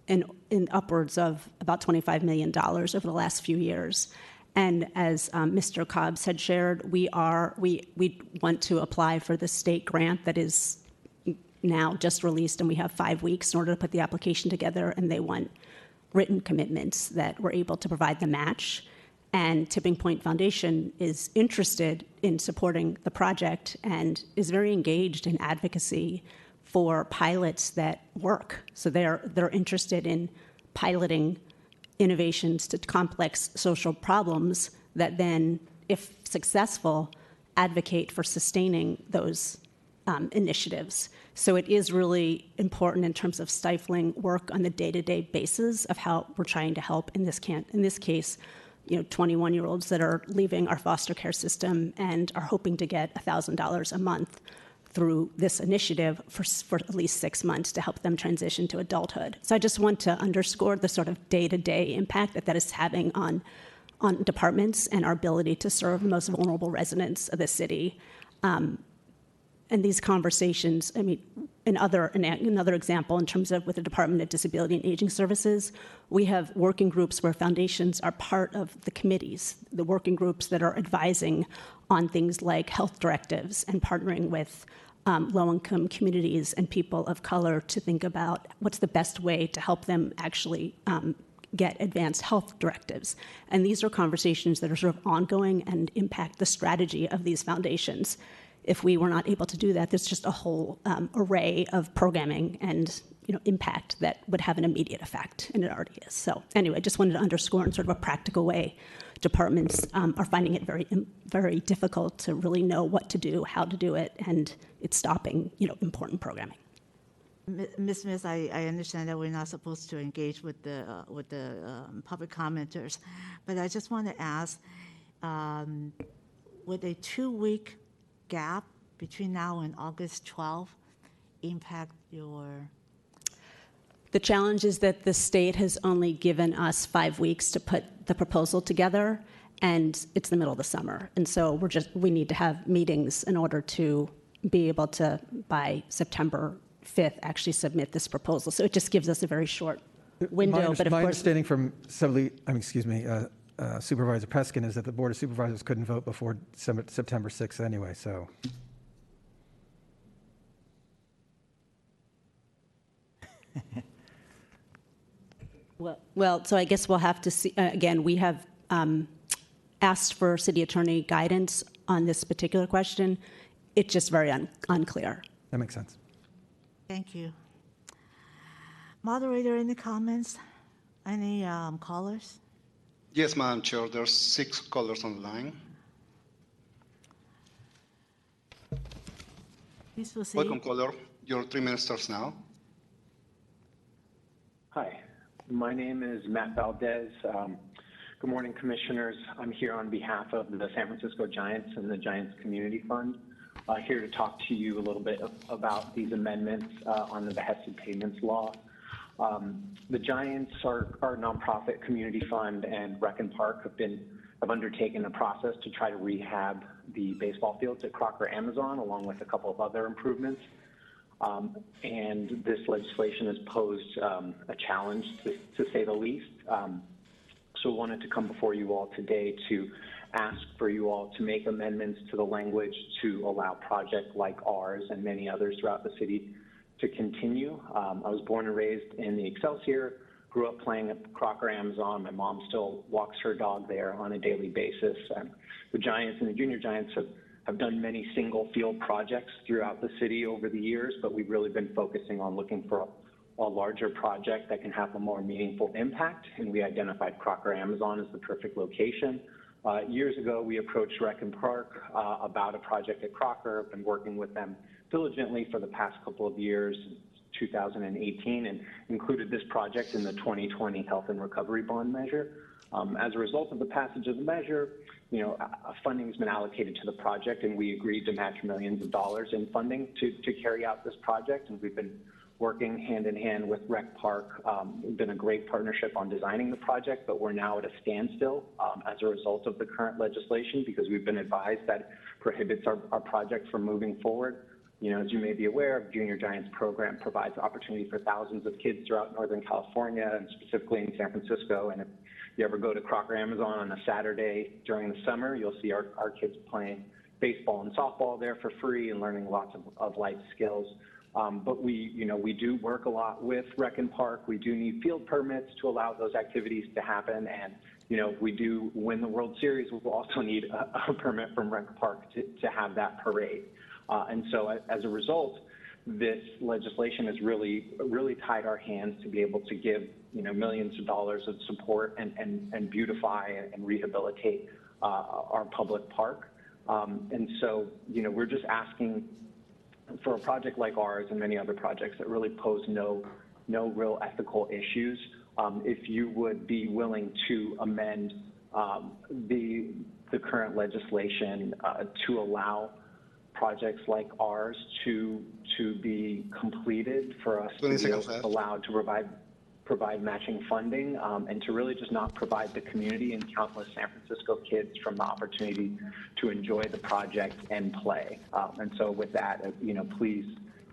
in upwards of about $25 million over the last few years. And as Mr. Cobbs had shared, we want to apply for the state grant that is now just released, and we have 5 weeks in order to put the application together, and they want written commitments that we're able to provide the match. And Tipping Point Foundation is interested in supporting the project and is very engaged in advocacy for pilots that work. So they're interested in piloting innovations to complex social problems that then, if successful, advocate for sustaining those initiatives. So it is really important in terms of stifling work on the day-to-day basis of how we're trying to help in this case, 21-year-olds that are leaving our foster care system and are hoping to get $1,000 a month through this initiative for at least 6 months to help them transition to adulthood. So I just want to underscore the sort of day-to-day impact that is having on departments and our ability to serve the most vulnerable residents of the city. And these conversations, I mean, another example in terms of with the Department of Disability and Aging Services, we have working groups where foundations are part of the committees, the working groups that are advising on things like health directives and partnering with low-income communities and people of color to think about what's the best way to help them actually get advanced health directives. And these are conversations that are sort of ongoing and impact the strategy of these foundations. If we were not able to do that, there's just a whole array of programming and impact that would have an immediate effect, and it already is. So anyway, I just wanted to underscore in sort of a practical way, departments are finding it very, very difficult to really know what to do, how to do it, and it's stopping important programming. Ms. Smith, I understand that we're not supposed to engage with the public commenters, but I just want to ask, with a 2-week gap between now and August 12th impact your? The challenge is that the state has only given us 5 weeks to put the proposal together, and it's the middle of the summer. And so we need to have meetings in order to be able to, by September 5th, actually submit this proposal. So it just gives us a very short window. But of my course, understanding from Supervisor Peskin is that the Board of Supervisors couldn't vote before September 6th anyway, so. Well, so I guess we'll have to see, again, we have asked for city attorney guidance on this particular question. It's just very unclear. That makes sense. Thank you. Moderator, any comments? Any callers? Yes, Madam Chair, there's 6 callers on the line. Please proceed. Welcome, caller. Your 3 minutes starts now. Hi, my name is Matt Valdez. Good morning, Commissioners. I'm here on behalf of the San Francisco Giants and the Giants Community Fund, here to talk to you a little bit about these amendments on the behested payments law. The Giants are a nonprofit community fund, and Rec and Park have undertaken a process to try to rehab the baseball fields at Crocker Amazon, along with a couple of other improvements. And this legislation has posed a challenge, to say the least. So I wanted to come before you all today to ask for you all to make amendments to the language to allow projects like ours and many others throughout the city to continue. I was born and raised in the Excelsior, grew up playing at Crocker Amazon. My mom still walks her dog there on a daily basis. The Giants and the Junior Giants have done many single field projects throughout the city over the years, but we've really been focusing on looking for a larger project that can have a more meaningful impact, and we identified Crocker Amazon as the perfect location. Years ago, we approached Rec and Park about a project at Crocker. I've been working with them diligently for the past couple of years, 2018, and included this project in the 2020 Health and Recovery Bond measure. As a result of the passage of the measure, funding has been allocated to the project, and we agreed to match millions of dollars in funding to carry out this project, and we've been working hand in hand with Rec Park. We've been a great partnership on designing the project, but we're now at a standstill as a result of the current legislation, because we've been advised that prohibits our project from moving forward. As you may be aware, the Junior Giants program provides opportunity for thousands of kids throughout Northern California and specifically in San Francisco. And if you ever go to Crocker Amazon on a Saturday during the summer, you'll see our kids playing baseball and softball there for free and learning lots of life skills. But we do work a lot with Rec and Park. We do need field permits to allow those activities to happen. And, we do win the World Series, we'll also need a permit from Rec and Park to have that parade. And so as a result, this legislation has really tied our hands to be able to give, millions of dollars of support and beautify and rehabilitate our public park. And so, we're just asking for a project like ours and many other projects that really pose no real ethical issues, if you would be willing to amend the current legislation to allow projects like ours to be completed, for us to be allowed to provide matching funding, and to really just not provide the community and countless San Francisco kids from the opportunity to enjoy the project and play. And so with that, please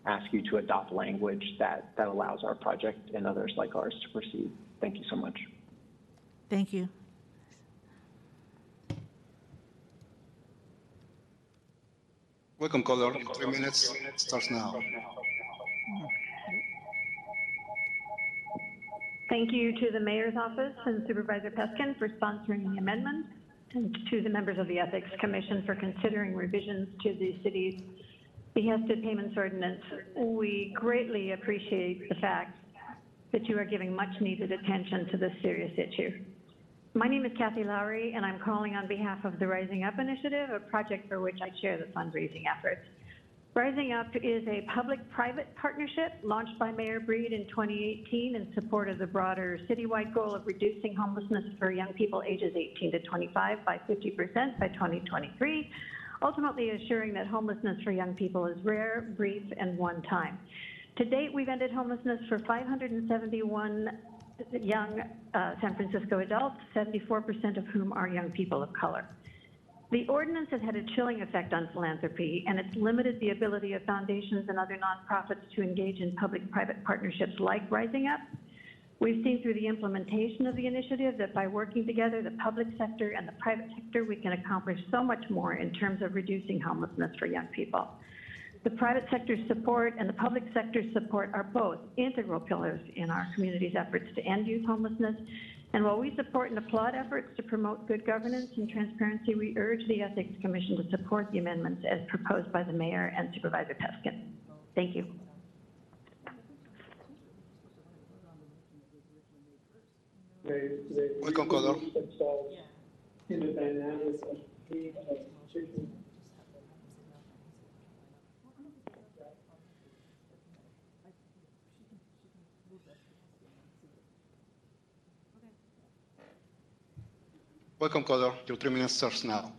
ask you to adopt language that allows our project and others like ours to proceed. Thank you so much. Thank you. Welcome, caller. 3 minutes starts now. Thank you to the Mayor's Office and Supervisor Peskin for sponsoring the amendment, and to the members of the Ethics Commission for considering revisions to the city's behested payments ordinance. We greatly appreciate the fact that you are giving much needed attention to this serious issue. My name is Kathy Lowry, and I'm calling on behalf of the Rising Up Initiative, a project for which I chair the fundraising efforts. Rising Up is a public-private partnership launched by Mayor Breed in 2018 in support of the broader citywide goal of reducing homelessness for young people ages 18 to 25 by 50% by 2023, ultimately assuring that homelessness for young people is rare, brief, and one time. To date, we've ended homelessness for 571 young San Francisco adults, 74% of whom are young people of color. The ordinance has had a chilling effect on philanthropy, and it's limited the ability of foundations and other nonprofits to engage in public-private partnerships like Rising Up. We've seen through the implementation of the initiative that by working together, the public sector and the private sector, we can accomplish so much more in terms of reducing homelessness for young people. The private sector's support and the public sector's support are both integral pillars in our community's efforts to end youth homelessness. And while we support and applaud efforts to promote good governance and transparency, we urge the Ethics Commission to support the amendments as proposed by the Mayor and Supervisor Peskin. Thank you. Welcome, caller. In the dynamics of Welcome, caller. Your 3 minutes starts now.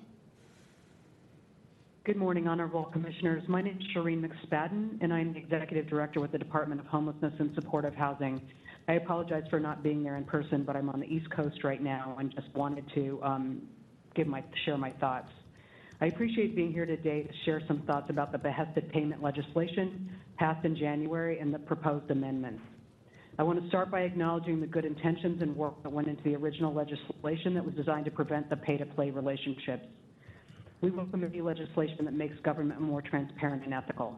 Good morning, Honorable Commissioners. My name is Shireen McSpadden, and I'm the Executive Director with the Department of Homelessness and Supportive Housing. I apologize for not being there in person, but I'm on the East Coast right now and just wanted to share my thoughts. I appreciate being here today to share some thoughts about the behested payment legislation passed in January and the proposed amendments. I want to start by acknowledging the good intentions and work that went into the original legislation that was designed to prevent the pay-to-play relationships. We welcome any legislation that makes government more transparent and ethical.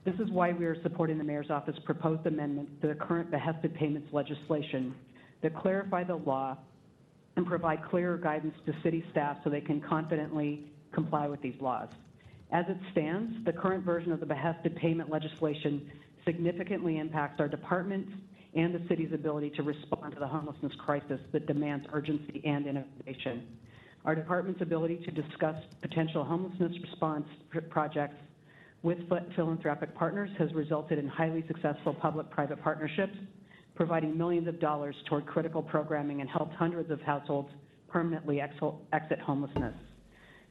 This is why we are supporting the Mayor's Office proposed amendments to the current behested payments legislation that clarify the law and provide clearer guidance to city staff so they can confidently comply with these laws. As it stands, the current version of the behested payment legislation significantly impacts our departments and the city's ability to respond to the homelessness crisis that demands urgency and innovation. Our department's ability to discuss potential homelessness response projects with philanthropic partners has resulted in highly successful public-private partnerships, providing millions of dollars toward critical programming and helped hundreds of households permanently exit homelessness.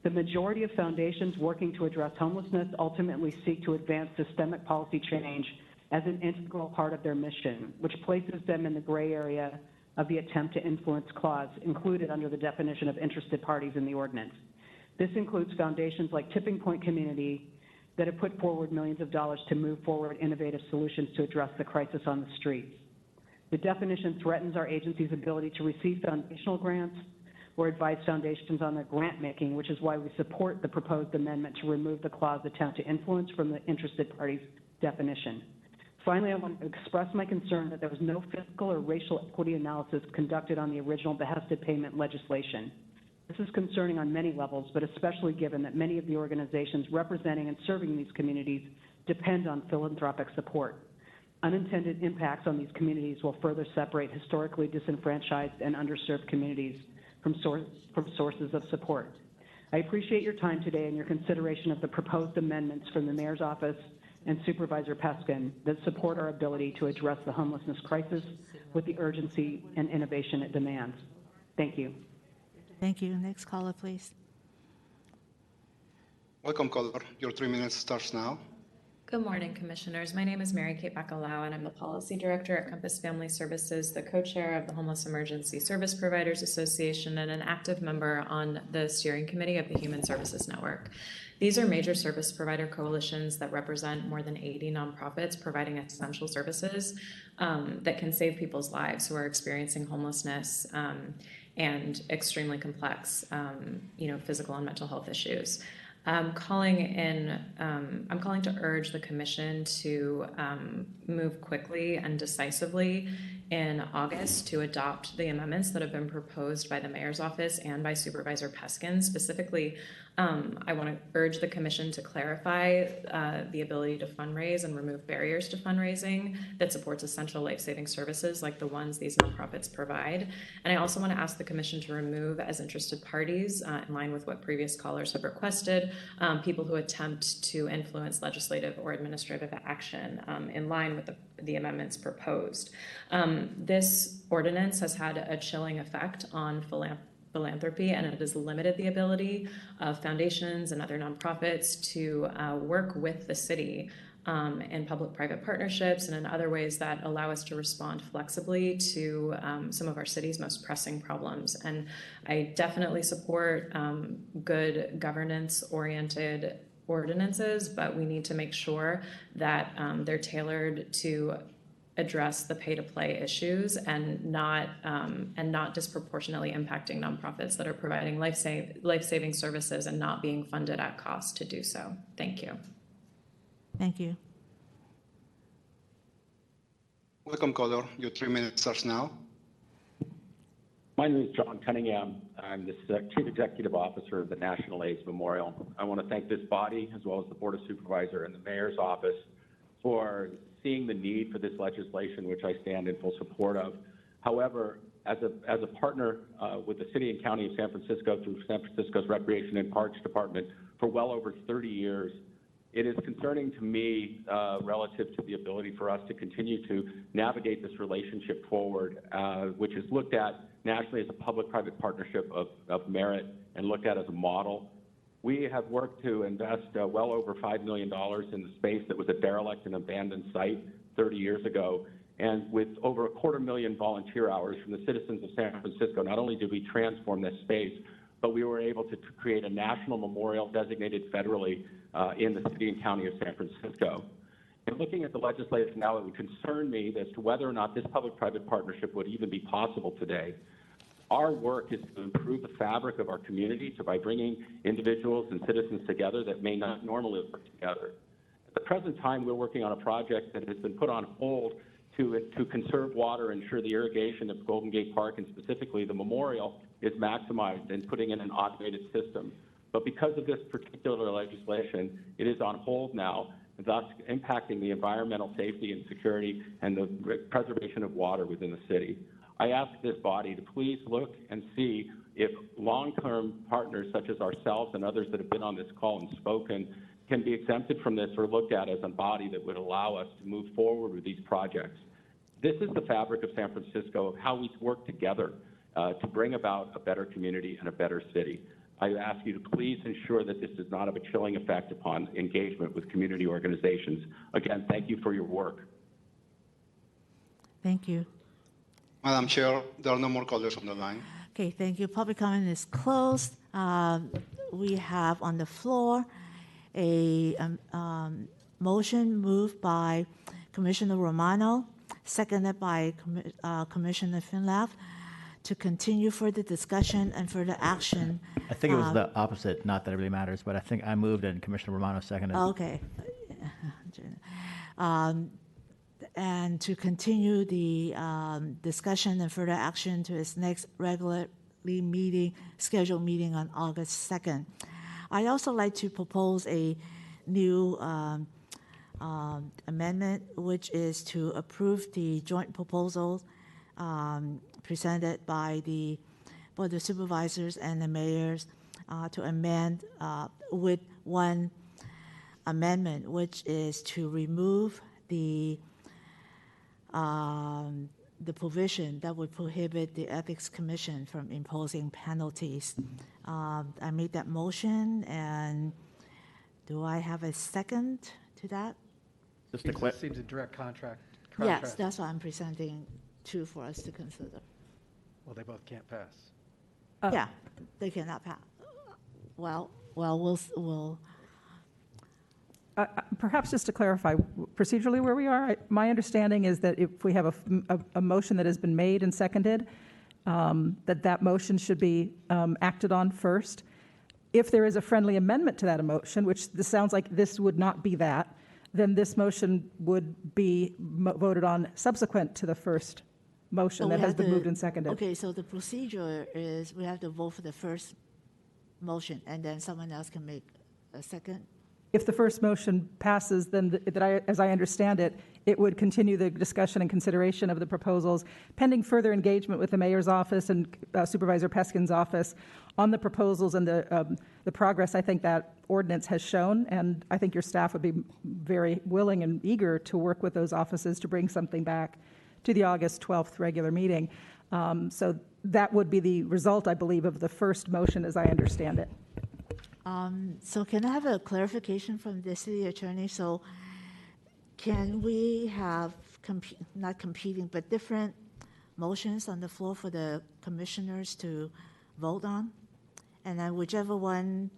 The majority of foundations working to address homelessness ultimately seek to advance systemic policy change as an integral part of their mission, which places them in the gray area of the attempt to influence clause included under the definition of interested parties in the ordinance. This includes foundations like Tipping Point Community that have put forward millions of dollars to move forward innovative solutions to address the crisis on the streets. The definition threatens our agency's ability to receive foundational grants or advise foundations on their grant making, which is why we support the proposed amendment to remove the clause attempt to influence from the interested party's definition. Finally, I want to express my concern that there was no fiscal or racial equity analysis conducted on the original behested payment legislation. This is concerning on many levels, but especially given that many of the organizations representing and serving these communities depend on philanthropic support. Unintended impacts on these communities will further separate historically disenfranchised and underserved communities from sources of support. I appreciate your time today and your consideration of the proposed amendments from the Mayor's Office and Supervisor Peskin that support our ability to address the homelessness crisis with the urgency and innovation it demands. Thank you. Thank you. Next caller, please. Welcome, caller. Your 3 minutes starts now. Good morning, Commissioners. My name is Mary Kate Bacalao, and I'm the Policy Director at Compass Family Services, the co-chair of the Homeless Emergency Service Providers Association, and an active member on the steering committee of the Human Services Network. These are major service provider coalitions that represent more than 80 nonprofits providing essential services that can save people's lives who are experiencing homelessness and extremely complex, physical and mental health issues. I'm calling to urge the Commission to move quickly and decisively in August to adopt the amendments that have been proposed by the Mayor's Office and by Supervisor Peskin. Specifically, I want to urge the Commission to clarify the ability to fundraise and remove barriers to fundraising that supports essential life-saving services like the ones these nonprofits provide. And I also want to ask the Commission to remove as interested parties, in line with what previous callers have requested, people who attempt to influence legislative or administrative action in line with the amendments proposed. This ordinance has had a chilling effect on philanthropy, and it has limited the ability of foundations and other nonprofits to work with the city in public-private partnerships and in other ways that allow us to respond flexibly to some of our city's most pressing problems. And I definitely support good governance-oriented ordinances, but we need to make sure that they're tailored to address the pay-to-play issues and not disproportionately impacting nonprofits that are providing life-saving services and not being funded at cost to do so. Thank you. Thank you. Welcome, caller. Your 3 minutes starts now. My name is John Cunningham. I'm the Chief Executive Officer of the National AIDS Memorial. I want to thank this body, as well as the Board of Supervisors and the Mayor's Office, for seeing the need for this legislation, which I stand in full support of. However, as a partner with the City and County of San Francisco through San Francisco's Recreation and Parks Department for well over 30 years, it is concerning to me relative to the ability for us to continue to navigate this relationship forward, which is looked at nationally as a public-private partnership of merit and looked at as a model. We have worked to invest well over $5 million in the space that was a derelict and abandoned site 30 years ago. And with over 250,000 volunteer hours from the citizens of San Francisco, not only did we transform this space, but we were able to create a national memorial designated federally in the City and County of San Francisco. And looking at the legislation now, it would concern me as to whether or not this public-private partnership would even be possible today. Our work is to improve the fabric of our community by bringing individuals and citizens together that may not normally work together. At the present time, we're working on a project that has been put on hold to conserve water, ensure the irrigation of Golden Gate Park, and specifically the memorial is maximized and putting in an automated system. But because of this particular legislation, it is on hold now, thus impacting the environmental safety and security and the preservation of water within the city. I ask this body to please look and see if long-term partners such as ourselves and others that have been on this call and spoken can be exempted from this or looked at as a body that would allow us to move forward with these projects. This is the fabric of San Francisco, of how we work together to bring about a better community and a better city. I ask you to please ensure that this does not have a chilling effect upon engagement with community organizations. Again, thank you for your work. Thank you. Madam Chair, there are no more callers on the line. Okay, thank you. Public comment is closed. We have on the floor a motion moved by Commissioner Romano, seconded by Commissioner Finlaff, to continue further discussion and further action. I think it was the opposite, not that it really matters, but I think I moved and Commissioner Romano seconded. Okay. And to continue the discussion and further action to its next regularly scheduled meeting on August 2nd. I'd also like to propose a new amendment, which is to approve the joint proposal presented by the Board of Supervisors and the mayors to amend with one amendment, which is to remove the provision that would prohibit the Ethics Commission from imposing penalties. I made that motion, and do I have a second to that? Just to It seems a direct contract. Yes, that's what I'm presenting to for us to consider. Well, they both can't pass. Yeah, they cannot pass. Well, we'll. Perhaps just to clarify procedurally where we are, my understanding is that if we have a motion that has been made and seconded, that motion should be acted on first. If there is a friendly amendment to that motion, which this sounds like this would not be that, then this motion would be voted on subsequent to the first motion that has been moved and seconded. Okay, so the procedure is we have to vote for the first motion, and then someone else can make a second? If the first motion passes, then as I understand it, it would continue the discussion and consideration of the proposals pending further engagement with the mayor's office and Supervisor Peskin's office on the proposals and the progress I think that ordinance has shown. And I think your staff would be very willing and eager to work with those offices to bring something back to the August 12th regular meeting. So that would be the result, I believe, of the first motion as I understand it. So can I have a clarification from the city attorney? So can we have, not competing, but different motions on the floor for the commissioners to vote on? And then whichever one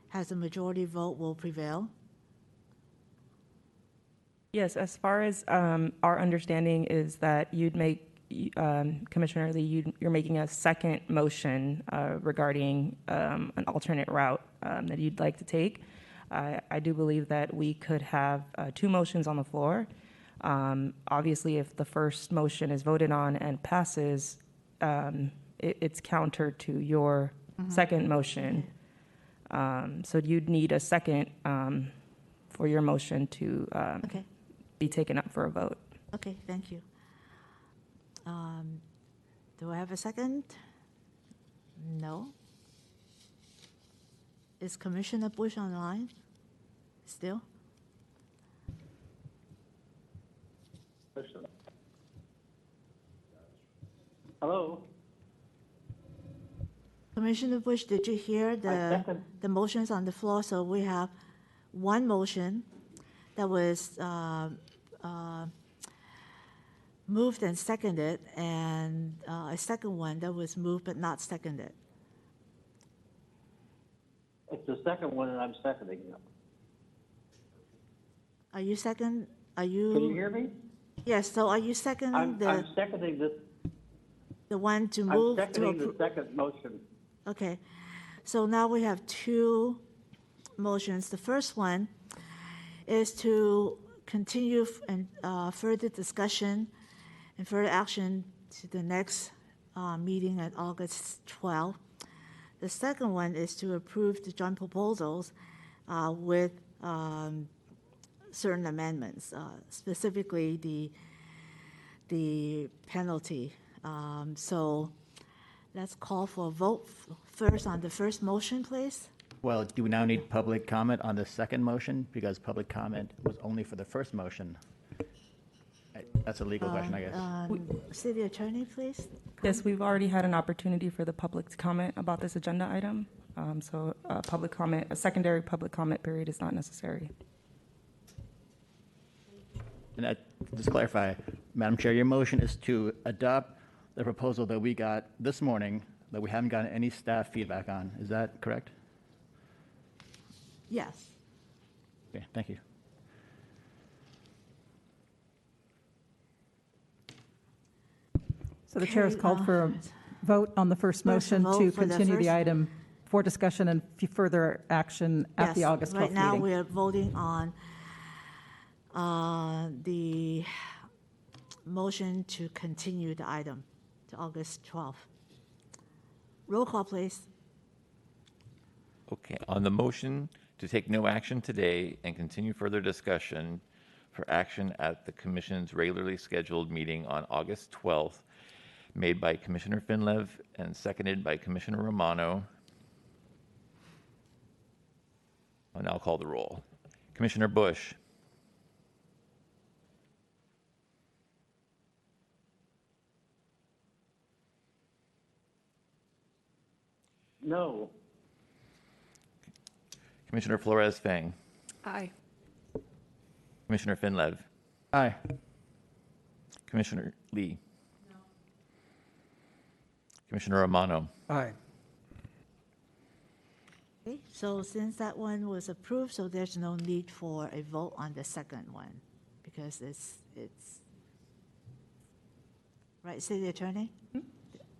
has a majority vote will prevail? Yes, as far as our understanding is that you'd make, Commissioner Lee, you're making a second motion regarding an alternate route that you'd like to take. I do believe that we could have two motions on the floor. Obviously, if the first motion is voted on and passes, it's counter to your second motion. So you'd need a second for your motion to be taken up for a vote. Okay, thank you. Do I have a second? No. Is Commissioner Bush online still? Hello? Commissioner Bush, did you hear the motions on the floor? So we have one motion that was moved and seconded, and a second one that was moved but not seconded. It's the second one, and I'm seconding it. Are you second? Are you? Can you hear me? Yes. So are you seconding I'm seconding this. The one to move I'm seconding the second motion. Okay. So now we have two motions. The first one is to continue and further discussion and further action to the next meeting at August 12th. The second one is to approve the joint proposals with certain amendments, specifically the penalty. So let's call for a vote first on the first motion, please. Well, do we now need public comment on the second motion? Because public comment was only for the first motion. That's a legal question, I guess. City Attorney, please. Yes, we've already had an opportunity for the public to comment about this agenda item. So public comment, a secondary public comment period is not necessary. And just clarify, Madam Chair, your motion is to adopt the proposal that we got this morning that we haven't gotten any staff feedback on. Is that correct? Yes. Okay, thank you. So the chair has Okay, called for a vote on the first First motion vote to for the continue the first- item for discussion and further action at the Yes, August 12th right now meeting. we are voting on the motion to continue the item to August 12th. Roll call, please. Okay, on the motion to take no action today and continue further discussion for action at the Commission's regularly scheduled meeting on August 12th, made by Commissioner Finlev and seconded by Commissioner Romano. I'll now call the roll. Commissioner Bush. No. Commissioner Flores Fang. Aye. Commissioner Finlev. Aye. Commissioner Lee. No. Commissioner Romano. Aye. Okay, so since that one was approved, so there's no need for a vote on the second one because it's right, City Attorney?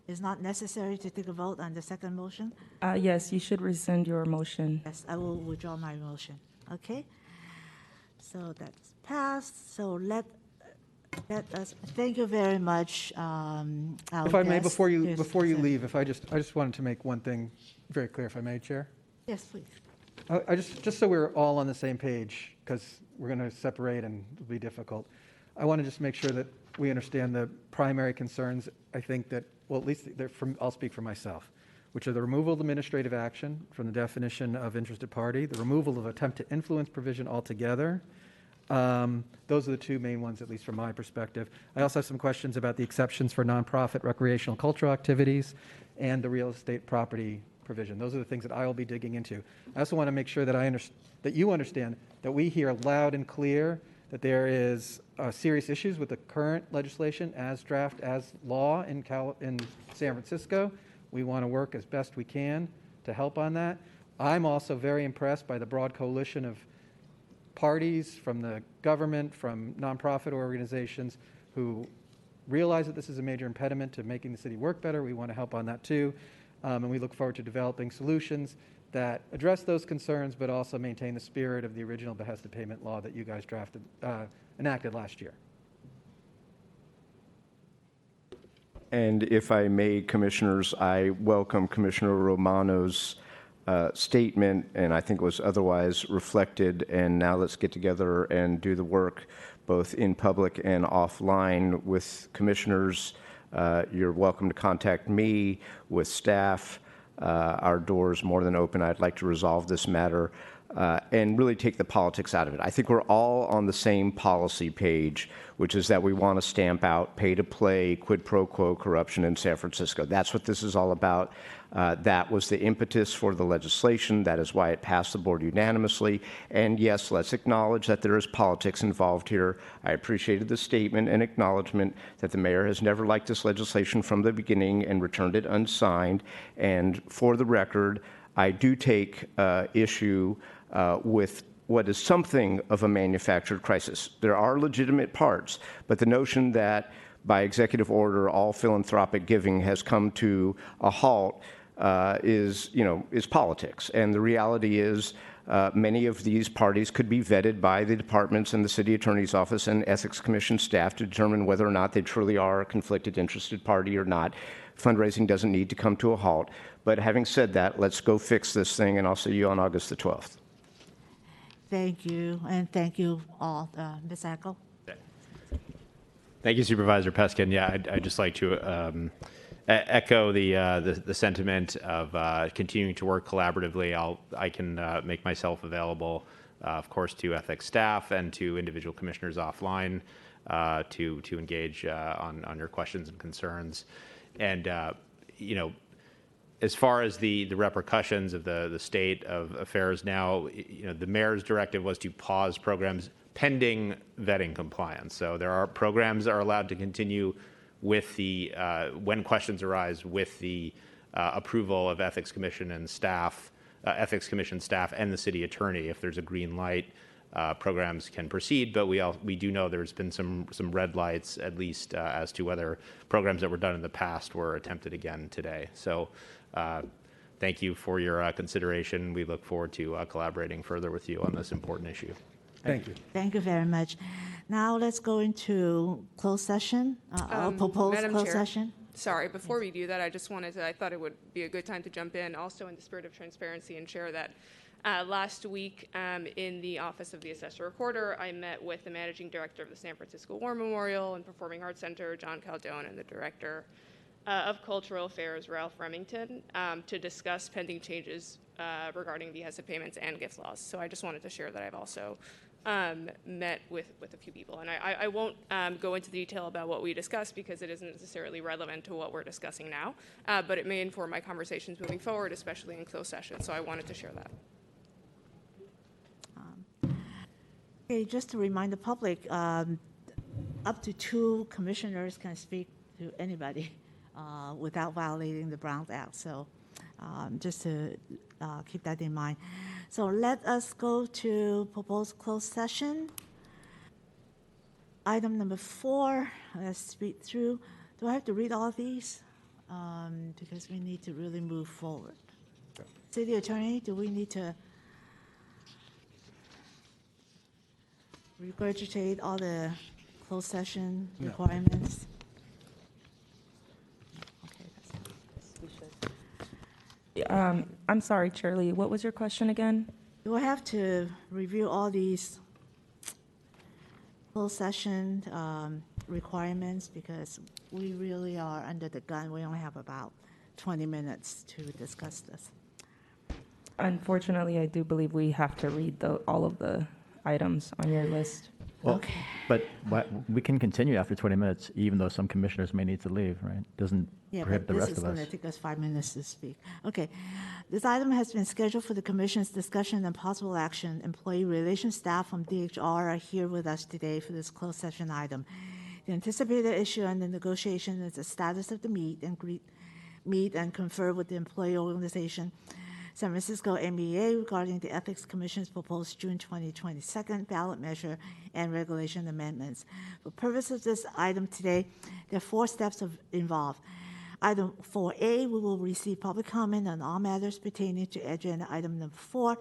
It's not necessary to take a vote on the second motion? Yes, you should rescind your motion. Yes, I will withdraw my motion. Okay? So that's passed. So let us, thank you very much. Our If I may, guest. before you Yes, sir. leave, I just wanted to make one thing very clear, if I may, Chair. Yes, please. I just so we're all on the same page, because we're going to separate and it'll be difficult. I want to just make sure that we understand the primary concerns. I think that, well, at least I'll speak for myself, which are the removal of administrative action from the definition of interested party, the removal of attempt to influence provision altogether. Those are the two main ones, at least from my perspective. I also have some questions about the exceptions for nonprofit recreational cultural activities and the real estate property provision. Those are the things that I will be digging into. I also want to make sure that that you understand that we hear loud and clear that there is serious issues with the current legislation as draft, as law in San Francisco. We want to work as best we can to help on that. I'm also very impressed by the broad coalition of parties from the government, from nonprofit organizations who realize that this is a major impediment to making the city work better. We want to help on that too. And we look forward to developing solutions that address those concerns, but also maintain the spirit of the original behested payment law that you guys enacted last year. And if I may, Commissioners, I welcome Commissioner Romano's statement, and I think it was otherwise reflected, and now let's get together and do the work both in public and offline with commissioners. You're welcome to contact me with staff. Our door's more than open. I'd like to resolve this matter and really take the politics out of it. I think we're all on the same policy page, which is that we want to stamp out pay-to-play, quid pro quo corruption in San Francisco. That's what this is all about. That was the impetus for the legislation. That is why it passed the board unanimously. And yes, let's acknowledge that there is politics involved here. I appreciated the statement and acknowledgement that the mayor has never liked this legislation from the beginning and returned it unsigned. And for the record, I do take issue with what is something of a manufactured crisis. There are legitimate parts, but the notion that by executive order all philanthropic giving has come to a halt is politics. And the reality is many of these parties could be vetted by the departments and the city attorney's office and ethics commission staff to determine whether or not they truly are a conflicted interested party or not. Fundraising doesn't need to come to a halt. But having said that, let's go fix this thing, and I'll see you on August the 12th. Thank you, and thank you all. Ms. Ackle? Thank you, Supervisor Peskin. Yeah, I'd just like to echo the sentiment of continuing to work collaboratively. I can make myself available, of course, to ethics staff and to individual commissioners offline to engage on your questions and concerns. And as far as the repercussions of the state of affairs now, the mayor's directive was to pause programs pending vetting compliance. So there are programs that are allowed to continue with the when questions arise with the approval of ethics commission and staff, ethics commission staff, and the city attorney if there's a green light. programs can proceed, but we do know there's been some red lights, at least as to whether programs that were done in the past were attempted again today. So thank you for your consideration. We look forward to collaborating further with you on this important issue. Thank you. Thank you very much. Now let's go into closed session, proposed Madam closed Chair, session. Sorry, before we do that, I thought it would be a good time to jump in, also in the spirit of transparency, and share that last week in the Office of the Assessor Recorder, I met with the Managing Director of the San Francisco War Memorial and Performing Arts Center, John Caldone, and the Director of Cultural Affairs, Ralph Remington, to discuss pending changes regarding behested payments and gift laws. So I just wanted to share that I've also met with a few people. And I won't go into detail about what we discussed because it isn't necessarily relevant to what we're discussing now, but it may inform my conversations moving forward, especially in closed session. So I wanted to share that. Okay, just to remind the public, up to 2 commissioners can speak to anybody without violating the Brown Act. So just to keep that in mind. So let us go to proposed closed session. Item number 4, let's read through. Do I have to read all these? Because we need to really move forward. City Attorney, do we need to regurgitate all the closed session requirements? I'm sorry, Chair Lee, what was your question again? Do I have to review all these closed session requirements? Because we really are under the gun. We only have about 20 minutes to discuss this. Unfortunately, I do believe we have to read all of the items on your list. Well, Okay. But we can continue after 20 minutes, even though some commissioners may need to leave, right? Doesn't Yeah, prohibit but the this rest is of going us. to take us 5 minutes to speak. Okay. This item has been scheduled for the Commission's discussion and possible action. Employee relations staff from DHR are here with us today for this closed session item. The anticipated issue and the negotiation is the status of the meet and confer with the employee organization, San Francisco MEA, regarding the Ethics Commission's proposed June 2022 ballot measure and regulation amendments. For purposes of this item today, there are 4 steps involved. Item 4A, we will receive public comment on all matters pertaining to agenda item number 4,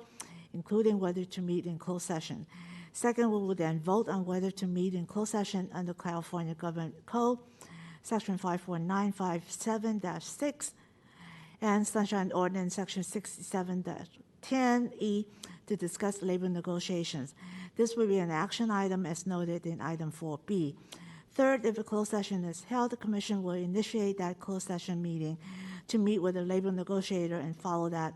including whether to meet in closed session. Second, we will then vote on whether to meet in closed session under California Government Code, Section 54957-6, and Sunshine Ordinance Section 67-10E to discuss labor negotiations. This will be an action item as noted in item 4B. Third, if a closed session is held, the Commission will initiate that closed session meeting to meet with a labor negotiator and follow that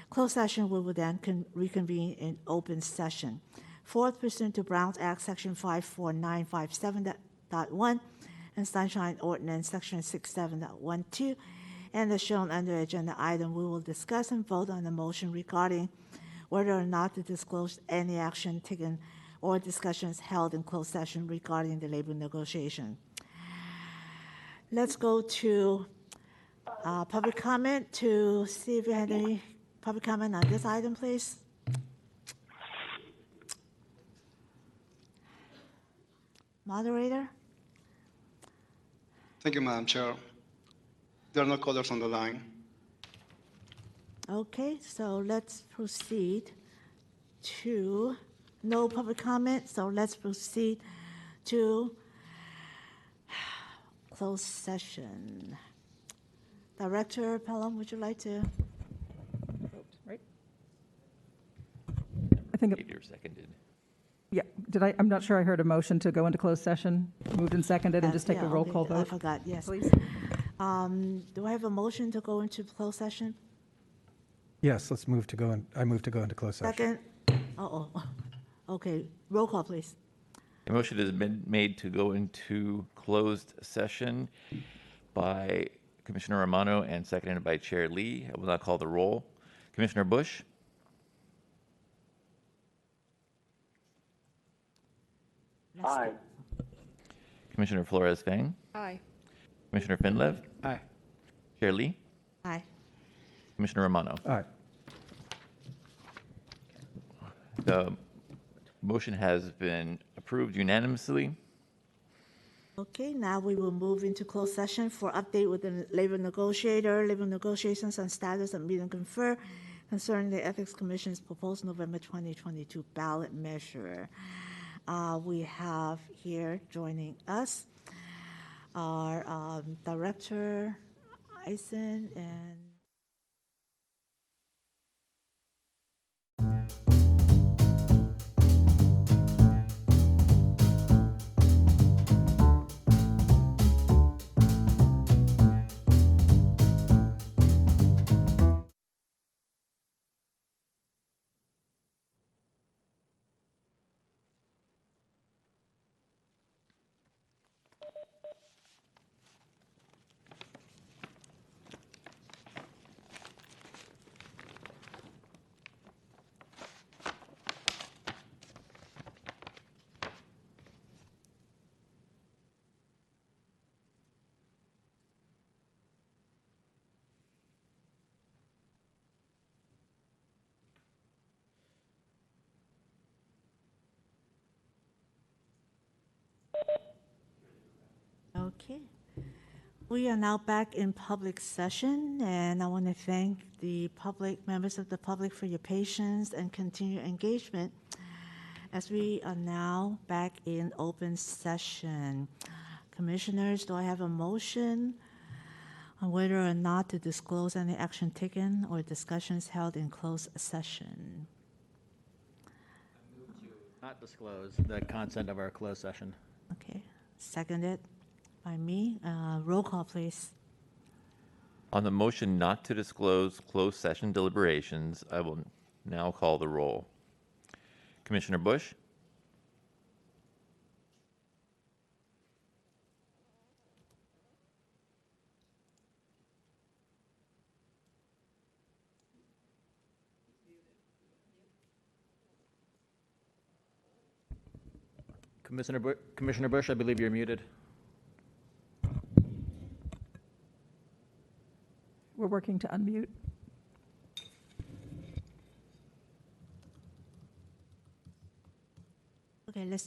closed session. We will then reconvene in open session. Fourth, pursuant to Brown Act Section 54957.1 and Sunshine Ordinance Section 67.12, and as shown under agenda item, we will discuss and vote on the motion regarding whether or not to disclose any action taken or discussions held in closed session regarding the labor negotiation. Let's go to public comment to see if you had any public comment on this item, please. Moderator? Thank you, Madam Chair. There are no callers on the line. Okay, so let's proceed to no public comment, so let's proceed to closed session. Director Pelham, would you like to? Right? I think, You're seconded. yeah, I'm not sure I heard a motion to go into closed session, moved and seconded, and just take Yeah, a roll okay, call I vote. forgot, yes. Please. Do I have a motion to go into closed session? Yes, I move to go into closed session. Second? Okay, roll call, please. A motion has been made to go into closed session by Commissioner Romano and seconded by Chair Lee. I will not call the roll. Commissioner Bush? Aye. Commissioner Flores-Fang? Aye. Commissioner Finlev? Aye. Chair Lee? Aye. Commissioner Romano? Aye. Motion has been approved unanimously. Okay, now we will move into closed session for update with the labor negotiator, labor negotiations on status of meeting confer concerning the Ethics Commission's proposed November 2022 ballot measure. We have here joining us our Director Isen and okay. We are now back in public session, and I want to thank the public, members of the public, for your patience and continued engagement as we are now back in open session. Commissioners, do I have a motion on whether or not to disclose any action taken or discussions held in closed session? Not disclose the content of our closed session. Okay, seconded by me. Roll call, please. On the motion not to disclose closed session deliberations, I will now call the roll. Commissioner Bush? Commissioner Bush, I believe you're muted. We're working to unmute. Okay, let's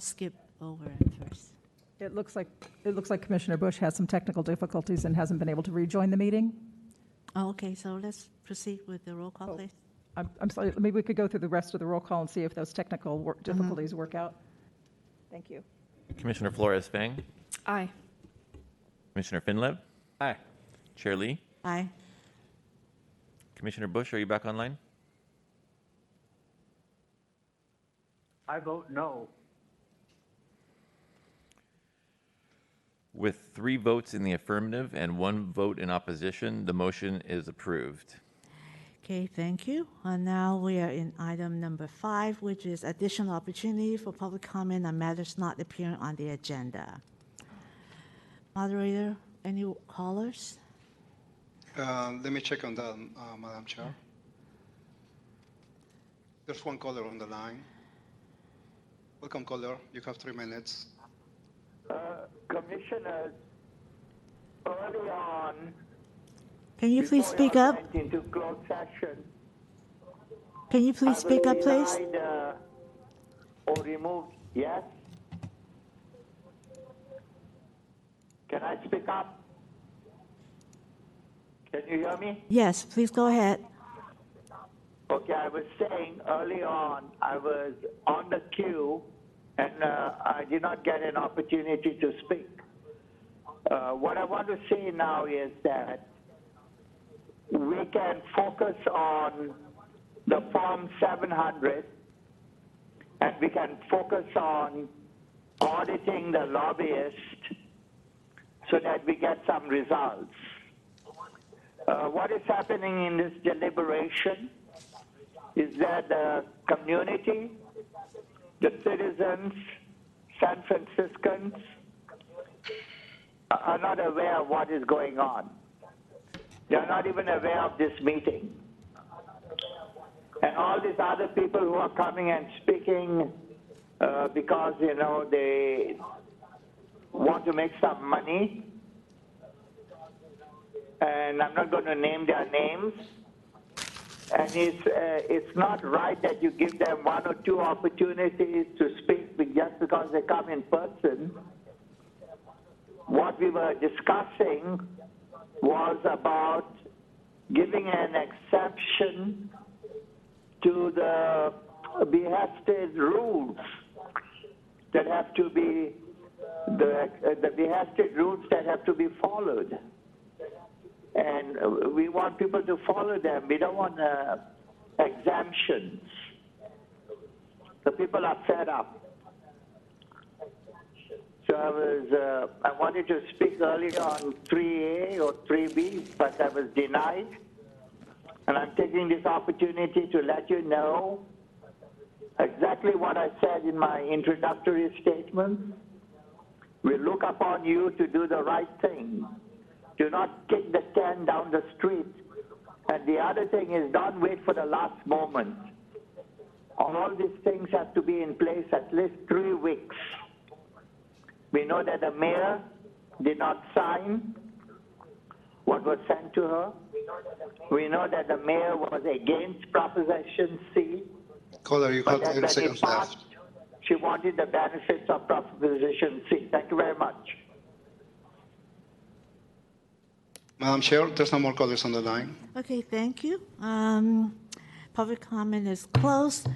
skip over it first. It looks like Commissioner Bush has some technical difficulties and hasn't been able to rejoin the meeting. Oh, okay, so let's proceed with the roll call, please. I'm sorry, maybe we could go through the rest of the roll call and see if those technical difficulties work out. Thank you. Commissioner Flores-Fang? Aye. Commissioner Finlev? Aye. Chair Lee? Aye. Commissioner Bush, are you back online? I vote no. With 3 votes in the affirmative and 1 vote in opposition, the motion is approved. Okay, thank you. And now we are in item number 5, which is additional opportunity for public comment on matters not appearing on the agenda. Moderator, any callers? Let me check on that, Madam Chair. There's one caller on the line. Welcome, caller. You have 3 minutes. Commissioners, early on, Can you please speak up? went into closed session, Can you please speak up, please? denied, or removed, yes? Can I speak up? Can you hear me? Yes, please go ahead. Okay, I was saying early on, I was on the queue and I did not get an opportunity to speak. What I want to say now is that we can focus on the Form 700 and we can focus on auditing the lobbyist so that we get some results. What is happening in this deliberation is that the community, the citizens, San Franciscans are not aware of what is going on. They are not even aware of this meeting. And all these other people who are coming and speaking because, you know, they want to make some money, and I'm not going to name their names, And it's not right that you give them 1 or 2 opportunities to speak just because they come in person. What we were discussing was about giving an exception to the behested rules that have to be, the behested rules that have to be followed. And we want people to follow them. We don't want exemptions. The people are fed up. So I wanted to speak earlier on 3A or 3B, but I was denied. And I'm taking this opportunity to let you know exactly what I said in my introductory statement. We look upon you to do the right thing. Do not kick the can down the street. And the other thing is, don't wait for the last moment. All these things have to be in place at least 3 weeks. We know that the mayor did not sign what was sent to her. We know that the mayor was against Proposition C. Caller, you have But 10 when seconds it passed, left. she wanted the benefits of Proposition C. Thank you very much. Madam Chair, there's no more callers on the line. Okay, thank you. Public comment is closed.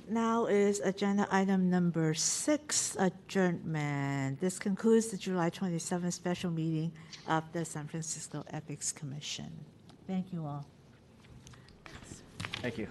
Now is agenda item number 6, adjournment. This concludes the July 27th special meeting of the San Francisco Ethics Commission. Thank you all. Thank you.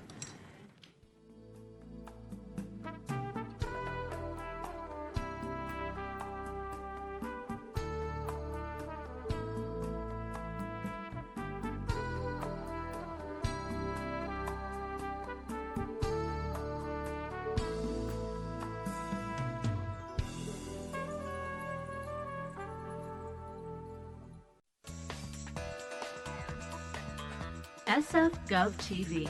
SF Gov TV.